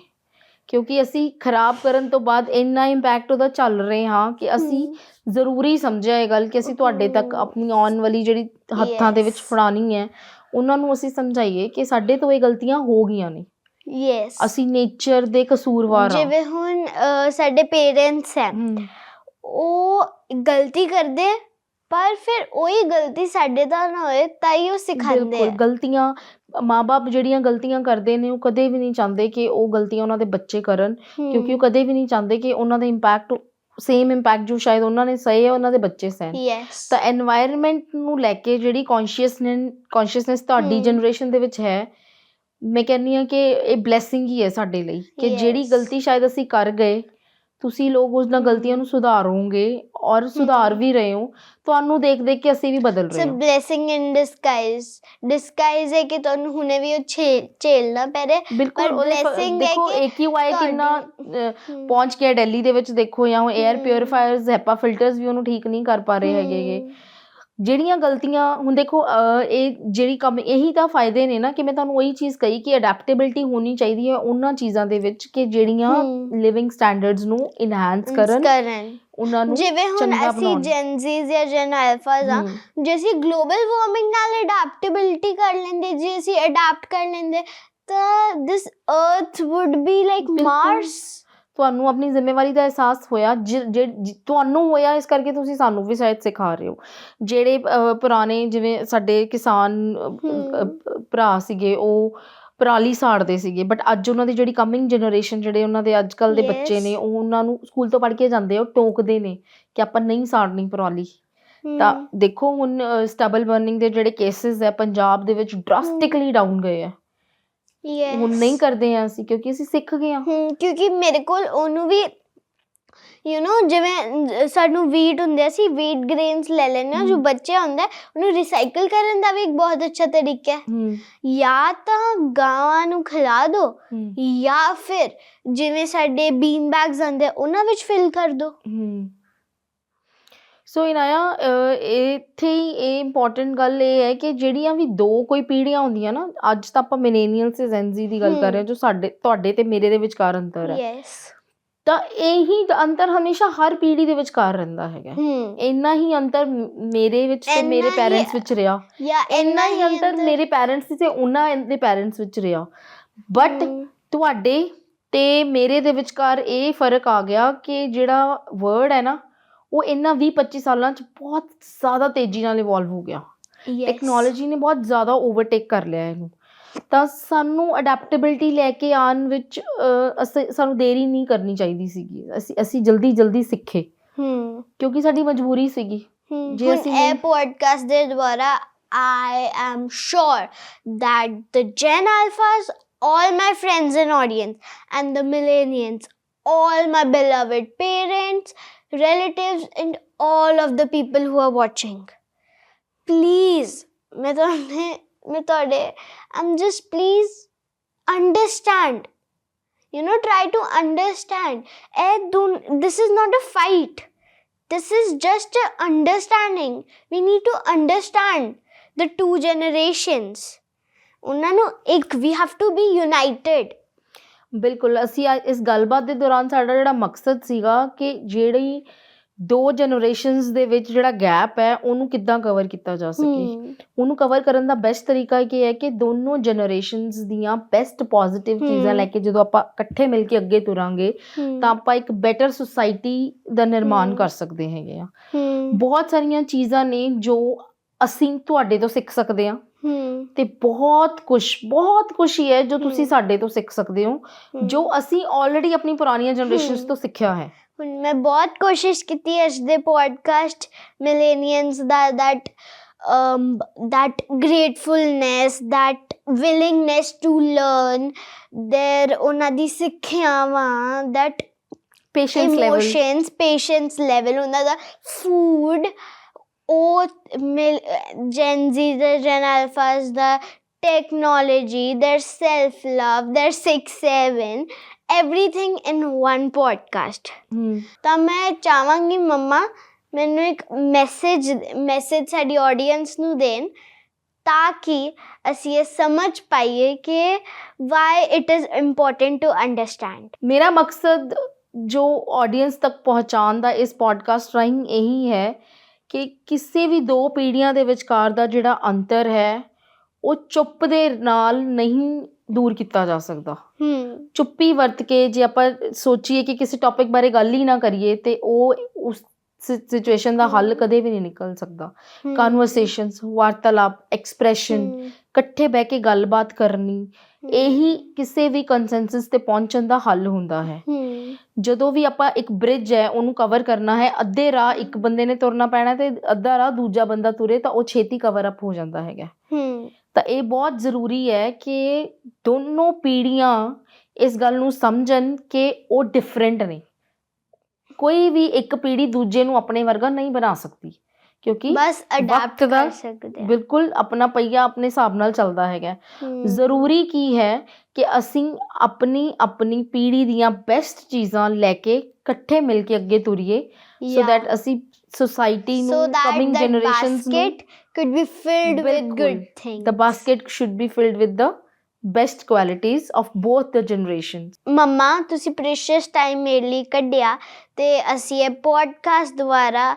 ਕਿਉਂਕਿ ਅਸੀਂ ਖਰਾਬ ਕਰਨ ਤੋਂ ਬਾਅਦ ਇੰਨਾ ਇੰਪੈਕਟ ਉਹਦਾ ਚੱਲ ਰਹੇ ਹਾਂ ਕਿ ਅਸੀਂ ਜ਼ਰੂਰੀ ਸਮਝਿਆ ਇਹ ਗੱਲ ਕਿ ਅਸੀਂ ਤੁਹਾਡੇ ਤੱਕ ਆਪਣੀ ਆਉਣ ਵਾਲੀ ਜਿਹੜੀ ਹੱਥਾਂ ਦੇ ਵਿੱਚ ਫੜਾਉਣੀ ਹੈ, ਉਹਨਾਂ ਨੂੰ ਅਸੀਂ ਸਮਝਾਈਏ ਕਿ ਸਾਡੇ ਤੋਂ ਇਹ ਗਲਤੀਆਂ ਹੋ ਗਈਆਂ ਨੇ. ਯੈਸ, ਅਸੀਂ ਨੇਚਰ ਦੇ ਕਸੂਰਵਾਰ ਹਾਂ. ਜਿਵੇਂ ਹੁਣ ਸਾਡੇ ਪੇਰੈਂਟਸ ਹੈ, ਉਹ ਗਲਤੀ ਕਰਦੇ, ਪਰ ਫਿਰ ਉਹੀ ਗਲਤੀ ਸਾਡੇ ਤੋਂ ਨਾ ਹੋਏ ਤਾਂ ਹੀ ਉਹ ਸਿਖਾਉਂਦੇ ਆ. ਗਲਤੀਆਂ ਮਾਂ-ਬਾਪ ਜਿਹੜੀਆਂ ਗਲਤੀਆਂ ਕਰਦੇ ਨੇ, ਉਹ ਕਦੇ ਵੀ ਨਹੀਂ ਚਾਹੁੰਦੇ ਕਿ ਉਹ ਗਲਤੀਆਂ ਉਹਨਾਂ ਦੇ ਬੱਚੇ ਕਰਨ, ਕਿਉਂਕਿ ਉਹ ਕਦੇ ਵੀ ਨਹੀਂ ਚਾਹੁੰਦੇ ਕਿ ਉਹਨਾਂ ਦਾ ਇੰਪੈਕਟ ਸੇਮ ਇੰਪੈਕਟ ਜੋ ਸ਼ਾਇਦ ਉਹਨਾਂ ਨੇ ਸਹੇ ਹੈ, ਉਹਨਾਂ ਦੇ ਬੱਚੇ ਸਹਿਣ. ਤਾਂ ਐਨਵਾਇਰਨਮੈਂਟ ਨੂੰ ਲੈ ਕੇ ਜਿਹੜੀ ਕੌਨਸ਼ੀਅਸਨੈਸ ਤੁਹਾਡੀ ਜਨਰੇਸ਼ਨ ਦੇ ਵਿੱਚ ਹੈ, ਮੈਂ ਕਹਿੰਦੀ ਹਾਂ ਕਿ ਇਹ ਬਲੈਸਿੰਗ ਹੀ ਹੈ ਸਾਡੇ ਲਈ, ਕਿ ਜਿਹੜੀ ਗਲਤੀ ਸ਼ਾਇਦ ਅਸੀਂ ਕਰ ਗਏ, ਤੁਸੀਂ ਲੋਕ ਉਸ ਨਾਲ ਗਲਤੀਆਂ ਨੂੰ ਸੁਧਾਰੋਗੇ ਔਰ ਸੁਧਾਰ ਵੀ ਰਹੇ ਹੋ. ਤੁਹਾਨੂੰ ਦੇਖ ਦੇਖ ਕੇ ਅਸੀਂ ਵੀ ਬਦਲ ਰਹੇ ਹਾਂ. ਬਲੇਸਿੰਗ ਇਨ ਡਿਸਗਾਈਜ਼ ਹੈ ਕਿ ਤੁਹਾਨੂੰ ਹੁਣੇ ਵੀ ਉਹ ਝੇਲਣਾ ਪੈ ਰਿਹਾ. ਬਿਲਕੁਲ. ਦੇਖੋ AQI ਕਿੰਨਾ ਪਹੁੰਚ ਗਿਆ ਦਿੱਲੀ ਦੇ ਵਿੱਚ, ਦੇਖੋ, ਜਾਂ ਉਹ 에ਅਰ ਪਿਉਰੀਫਾਇਰਸ, ਹੈਪਾ ਫਿਲਟਰਸ ਵੀ ਉਹਨੂੰ ਠੀਕ ਨਹੀਂ ਕਰ ਪਾ ਰਹੇ ਹੈਗੇ. ਜਿਹੜੀਆਂ ਗਲਤੀਆਂ ਹੁਣ ਦੇਖੋ, ਇਹ ਜਿਹੜੀ ਕੰਮ ਇਹੀ ਤਾਂ ਫਾਇਦੇ ਨੇ ਨਾ, ਕਿ ਮੈਂ ਤੁਹਾਨੂੰ ਉਹੀ ਚੀਜ਼ ਕਹੀ ਕਿ ਅਡੈਪਟੇਬਿਲਿਟੀ ਹੋਣੀ ਚਾਹੀਦੀ ਹੈ ਉਹਨਾਂ ਚੀਜ਼ਾਂ ਦੇ ਵਿੱਚ ਕਿ ਜਿਹੜੀਆਂ ਲਿਵਿੰਗ ਸਟੈਂਡਰਡਸ ਨੂੰ ਇਨਹੈਂਸ ਕਰਨ, ਉਹਨਾਂ ਨੂੰ ਜਿਵੇਂ ਹੁਣ ਅਸੀਂ Gen Zs ਜਾਂ Gen Alphas ਆ, ਜੇ ਅਸੀਂ ਗਲੋਬਲ ਵਾਰਮਿੰਗ ਨਾਲ ਅਡੈਪਟੇਬਿਲਿਟੀ ਕਰ ਲੈਂਦੇ, ਜੇ ਅਸੀਂ ਅਡੈਪਟ ਕਰ ਲੈਂਦੇ, ਤਾਂ ਦਿਸ ਅਰਥ ਵੁੱਡ ਬੀ ਲਾਈਕ ਮਾਰਸ. ਤੁਹਾਨੂੰ ਆਪਣੀ ਜ਼ਿੰਮੇਵਾਰੀ ਦਾ ਅਹਿਸਾਸ ਹੋਇਆ, ਤੁਹਾਨੂੰ ਹੋਇਆ, ਇਸ ਕਰਕੇ ਤੁਸੀਂ ਸਾਨੂੰ ਵੀ ਸ਼ਾਇਦ ਸਿਖਾ ਰਹੇ ਹੋ. ਜਿਹੜੇ ਪੁਰਾਣੇ ਜਿਵੇਂ ਸਾਡੇ ਕਿਸਾਨ ਭਰਾ ਸੀਗੇ, ਉਹ ਪਰਾਲੀ ਸਾੜਦੇ ਸੀਗੇ, ਬਟ ਅੱਜ ਉਹਨਾਂ ਦੀ ਜਿਹੜੀ ਕਮਿੰਗ ਜਨਰੇਸ਼ਨ, ਜਿਹੜੇ ਉਹਨਾਂ ਦੇ ਅੱਜ ਕੱਲ੍ਹ ਦੇ ਬੱਚੇ ਨੇ, ਉਹ ਉਹਨਾਂ ਨੂੰ ਸਕੂਲ ਤੋਂ ਪੜ੍ਹ ਕੇ ਜਾਂਦੇ, ਉਹ ਟੋਕਦੇ ਨੇ ਕਿ ਆਪਾਂ ਨਹੀਂ ਸਾੜਨੀ ਪਰਾਲੀ. ਤਾਂ ਦੇਖੋ ਹੁਣ ਸਟਬਲ ਬਰਨਿੰਗ ਦੇ ਜਿਹੜੇ ਕੇਸਿਸ ਹੈ ਪੰਜਾਬ ਦੇ ਵਿੱਚ ਡਰਾਸਟਿਕਲੀ ਡਾਊਨ ਗਏ ਆ. ਹੁਣ ਨਹੀਂ ਕਰਦੇ ਹਾਂ ਅਸੀਂ, ਕਿਉਂਕਿ ਅਸੀਂ ਸਿੱਖ ਗਏ ਹਾਂ. ਕਿਉਂਕਿ ਮੇਰੇ ਕੋਲ ਉਹਨੂੰ ਵੀ ਜਿਵੇਂ ਸਾਨੂੰ ਵੀਟ ਹੁੰਦੇ ਸੀ, ਵੀਟ ਗ੍ਰੇਨਸ ਲੈ ਲੈਂਦੇ ਹਾਂ, ਜੋ ਬਚਿਆ ਹੁੰਦਾ ਉਹਨੂੰ ਰਿਸਾਈਕਲ ਕਰਨ ਦਾ ਵੀ ਇੱਕ ਬਹੁਤ ਅੱਛਾ ਤਰੀਕਾ ਹੈ। ਜਾਂ ਤਾਂ ਗਾਵਾਂ ਨੂੰ ਖਿਲਾ ਦਿਓ ਜਾਂ ਫਿਰ ਜਿਵੇਂ ਸਾਡੇ ਬੀਨ ਬੈਗਸ ਆਉਂਦੇ ਉਹਨਾਂ ਵਿੱਚ ਫਿਲ ਕਰ ਦਿਓ। ਸੋ ਇਨਾਇਆ ਇੱਥੇ ਹੀ ਇਹ ਇੰਪੋਰਟੈਂਟ ਗੱਲ ਇਹ ਹੈ ਕਿ ਜਿਹੜੀਆਂ ਵੀ ਦੋ ਕੋਈ ਪੀੜ੍ਹੀਆਂ ਹੁੰਦੀਆਂ ਨਾ, ਅੱਜ ਤਾਂ ਆਪਾਂ ਮਿਲੇਨੀਅਲ ਤੇ ਜੈਨ ਜ਼ੀ ਦੀ ਗੱਲ ਕਰ ਰਹੇ ਹਾਂ, ਜੋ ਤੁਹਾਡੇ ਤੇ ਮੇਰੇ ਦੇ ਵਿਚਕਾਰ ਅੰਤਰ ਹੈ, ਯੈਸ, ਤਾਂ ਇਹੀ ਅੰਤਰ ਹਮੇਸ਼ਾ ਹਰ ਪੀੜ੍ਹੀ ਦੇ ਵਿਚਕਾਰ ਰਹਿੰਦਾ ਹੈਗਾ। ਇੰਨਾ ਹੀ ਅੰਤਰ ਮੇਰੇ ਵਿੱਚ ਤੇ ਮੇਰੇ ਪੈਰੈਂਟਸ ਵਿੱਚ ਰਿਹਾ, ਇੰਨਾ ਹੀ ਅੰਤਰ ਮੇਰੇ ਪੈਰੈਂਟਸ ਤੇ ਉਹਨਾਂ ਦੇ ਪੈਰੈਂਟਸ ਵਿੱਚ ਰਿਹਾ, ਬਟ ਤੁਹਾਡੇ ਤੇ ਮੇਰੇ ਦੇ ਵਿਚਕਾਰ ਇਹ ਫਰਕ ਆ ਗਿਆ ਕਿ ਜਿਹੜਾ ਵਰਡ ਹੈ ਨਾ ਉਹ ਇਹਨਾਂ 20-25 ਸਾਲਾਂ 'ਚ ਬਹੁਤ ਜ਼ਿਆਦਾ ਤੇਜ਼ੀ ਨਾਲ ਇਵੋਲਵ ਹੋ ਗਿਆ। ਟੈਕਨੋਲੋਜੀ ਨੇ ਬਹੁਤ ਜ਼ਿਆਦਾ ਓਵਰਟੇਕ ਕਰ ਲਿਆ ਇਹਨੂੰ, ਤਾਂ ਸਾਨੂੰ ਅਡੈਪਟੇਬਿਲਿਟੀ ਲੈ ਕੇ ਆਉਣ ਵਿੱਚ ਸਾਨੂੰ ਦੇਰੀ ਨਹੀਂ ਕਰਨੀ ਚਾਹੀਦੀ ਸੀਗੀ। ਅਸੀਂ ਜਲਦੀ ਸਿੱਖੇ ਕਿਉਂਕਿ ਸਾਡੀ ਮਜਬੂਰੀ ਸੀਗੀ। ਜੇ ਅਸੀਂ ਇਹ ਪੋਡਕਾਸਟ ਦੇ ਦੁਆਰਾ I am sure that the Gen Alphas, all my friends and audience, and the millennials, all my beloved parents, relatives, and all of the people who are watching, please, please understand, try to understand. This is not a fight, this is just a understanding. We need to understand the two generations. We have to be united. ਬਿਲਕੁਲ, ਅਸੀਂ ਇਸ ਗੱਲਬਾਤ ਦੇ ਦੌਰਾਨ ਸਾਡਾ ਜਿਹੜਾ ਮਕਸਦ ਸੀਗਾ ਕਿ ਜਿਹੜੀ ਦੋ ਜਨਰੇਸ਼ਨਸ ਦੇ ਵਿੱਚ ਜਿਹੜਾ ਗੈਪ ਹੈ ਉਹਨੂੰ ਕਿੱਦਾਂ ਕਵਰ ਕੀਤਾ ਜਾ ਸਕੇ। ਉਹਨੂੰ ਕਵਰ ਕਰਨ ਦਾ ਬੈਸਟ ਤਰੀਕਾ ਕੀ ਹੈ ਕਿ ਦੋਨੋਂ ਜਨਰੇਸ਼ਨਸ ਦੀਆਂ ਬੈਸਟ ਪੋਜ਼ਿਟਿਵ ਚੀਜ਼ਾਂ ਲੈ ਕੇ ਜਦੋਂ ਆਪਾਂ ਇਕੱਠੇ ਮਿਲ ਕੇ ਅੱਗੇ ਤੁਰਾਂਗੇ ਤਾਂ ਆਪਾਂ ਇੱਕ ਬੈਟਰ ਸੁਸਾਇਟੀ ਦਾ ਨਿਰਮਾਣ ਕਰ ਸਕਦੇ ਹੈਗੇ ਆ। ਬਹੁਤ ਸਾਰੀਆਂ ਚੀਜ਼ਾਂ ਨੇ ਜੋ ਅਸੀਂ ਤੁਹਾਡੇ ਤੋਂ ਸਿੱਖ ਸਕਦੇ ਹਾਂ ਤੇ ਬਹੁਤ ਕੁਛ ਹੀ ਹੈ ਜੋ ਤੁਸੀਂ ਸਾਡੇ ਤੋਂ ਸਿੱਖ ਸਕਦੇ ਹੋ, ਜੋ ਅਸੀਂ ਆਲਰੇਡੀ ਆਪਣੀ ਪੁਰਾਣੀਆਂ ਜਨਰੇਸ਼ਨਸ ਤੋਂ ਸਿੱਖਿਆ ਹੈ। ਮੈਂ ਬਹੁਤ ਕੋਸ਼ਿਸ਼ ਕੀਤੀ ਅੱਜ ਦੇ ਪੋਡਕਾਸਟ ਮਿਲੇਨੀਅਲਸ ਦਾ that gratefulness, that willingness to learn, ਉਹਨਾਂ ਦੀ ਸਿੱਖਿਆਵਾਂ, that patience level, ਉਹਨਾਂ ਦਾ food, ਉਹ Gen Z the Gen Alphas the technology, their self-love, their 6-7, everything in one podcast. ਤਾਂ ਮੈਂ ਚਾਹਾਂਗੀ ਮੰਮਾ ਮੈਨੂੰ ਇੱਕ ਮੈਸੇਜ ਸਾਡੀ ਆਡੀਅנס ਨੂੰ ਦੇਣ ਤਾਂ ਕਿ ਅਸੀਂ ਇਹ ਸਮਝ ਪਾਈਏ ਕਿ why it is important to understand. ਮੇਰਾ ਮਕਸਦ ਜੋ ਆਡੀਅנס ਤੱਕ ਪਹੁੰਚਾਉਣ ਦਾ ਇਸ ਪੋਡਕਾਸਟ ਰਾਹੀਂ ਇਹੀ ਹੈ ਕਿ ਕਿਸੇ ਵੀ ਦੋ ਪੀੜ੍ਹੀਆਂ ਦੇ ਵਿਚਕਾਰ ਦਾ ਜਿਹੜਾ ਅੰਤਰ ਹੈ ਉਹ ਚੁੱਪ ਦੇ ਨਾਲ ਨਹੀਂ ਦੂਰ ਕੀਤਾ ਜਾ ਸਕਦਾ। ਚੁੱਪੀ ਵਰਤ ਕੇ ਜੇ ਆਪਾਂ ਸੋਚੀਏ ਕਿ ਕਿਸੇ ਟੌਪਿਕ ਬਾਰੇ ਗੱਲ ਹੀ ਨਾ ਕਰੀਏ ਤੇ ਉਹ ਉਸ ਸਿਚੁਏਸ਼ਨ ਦਾ ਹੱਲ ਕਦੇ ਵੀ ਨਹੀਂ ਨਿਕਲ ਸਕਦਾ। ਕਨਵਰਸੇਸ਼ਨਸ, ਵਾਰਤਾਲਾਪ, ਐਕਸਪ੍ਰੈਸ਼ਨ, ਇਕੱਠੇ ਬਹਿ ਕੇ ਗੱਲਬਾਤ ਕਰਨੀ, ਇਹੀ ਕਿਸੇ ਵੀ ਕੰਸੈਂਸਸ ਤੇ ਪਹੁੰਚਣ ਦਾ ਹੱਲ ਹੁੰਦਾ ਹੈ। ਜਦੋਂ ਵੀ ਆਪਾਂ ਇੱਕ ਬ੍ਰਿਜ ਹੈ ਉਹਨੂੰ ਕਵਰ ਕਰਨਾ ਹੈ, ਅੱਧੇ ਰਾਹ ਇੱਕ ਬੰਦੇ ਨੇ ਤੁਰਨਾ ਪੈਣਾ ਤੇ ਅੱਧਾ ਰਾਹ ਦੂਜਾ ਬੰਦਾ ਤੁਰੇ ਤਾਂ ਉਹ ਛੇਤੀ ਕਵਰ ਅਪ ਹੋ ਜਾਂਦਾ ਹੈਗਾ। ਤਾਂ ਇਹ ਬਹੁਤ ਜ਼ਰੂਰੀ ਹੈ ਕਿ ਦੋਨੋਂ ਪੀੜ੍ਹੀਆਂ ਇਸ ਗੱਲ ਨੂੰ ਸਮਝਣ ਕਿ ਉਹ ਡਿਫਰੈਂਟ ਨੇ। ਕੋਈ ਵੀ ਇੱਕ ਪੀੜ੍ਹੀ ਦੂਜੇ ਨੂੰ ਆਪਣੇ ਵਰਗਾ ਨਹੀਂ ਬਣਾ ਸਕਦੀ ਕਿਉਂਕਿ ਬਸ ਅਡਾਪਟ ਕਰ ਸਕਦੇ, ਬਿਲਕੁਲ ਆਪਣਾ ਪਹੀਆ ਆਪਣੇ ਹਿਸਾਬ ਨਾਲ ਚੱਲਦਾ ਹੈਗਾ। ਜ਼ਰੂਰੀ ਕੀ ਹੈ ਕਿ ਅਸੀਂ ਆਪਣੀ ਪੀੜ੍ਹੀ ਦੀਆਂ ਬੈਸਟ ਚੀਜ਼ਾਂ ਲੈ ਕੇ ਇਕੱਠੇ ਮਿਲ ਕੇ ਅੱਗੇ ਤੁਰੀਏ ਸੋ ਦੈਟ ਅਸੀਂ society ਨੂੰ, coming generations ਨੂੰ, could be filled with good things. The basket should be filled with the best qualities of both the generations. ਮੰਮਾ ਤੁਸੀਂ precious time ਮੇਰੇ ਲਈ ਕੱਢਿਆ ਤੇ ਅਸੀਂ ਇਹ ਪੋਡਕਾਸਟ ਦੁਆਰਾ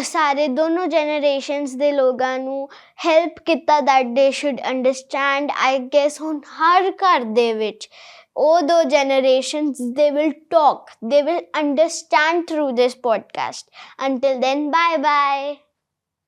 ਸਾਰੇ ਦੋਨੋਂ ਜਨਰੇਸ਼ਨਸ ਦੇ ਲੋਕਾਂ ਨੂੰ ਹੈਲਪ ਕੀਤਾ that they should understand. I guess ਹੁਣ ਹਰ ਘਰ ਦੇ ਵਿੱਚ ਉਹ ਦੋ generations, they will talk, they will understand through this podcast. Until then, bye bye.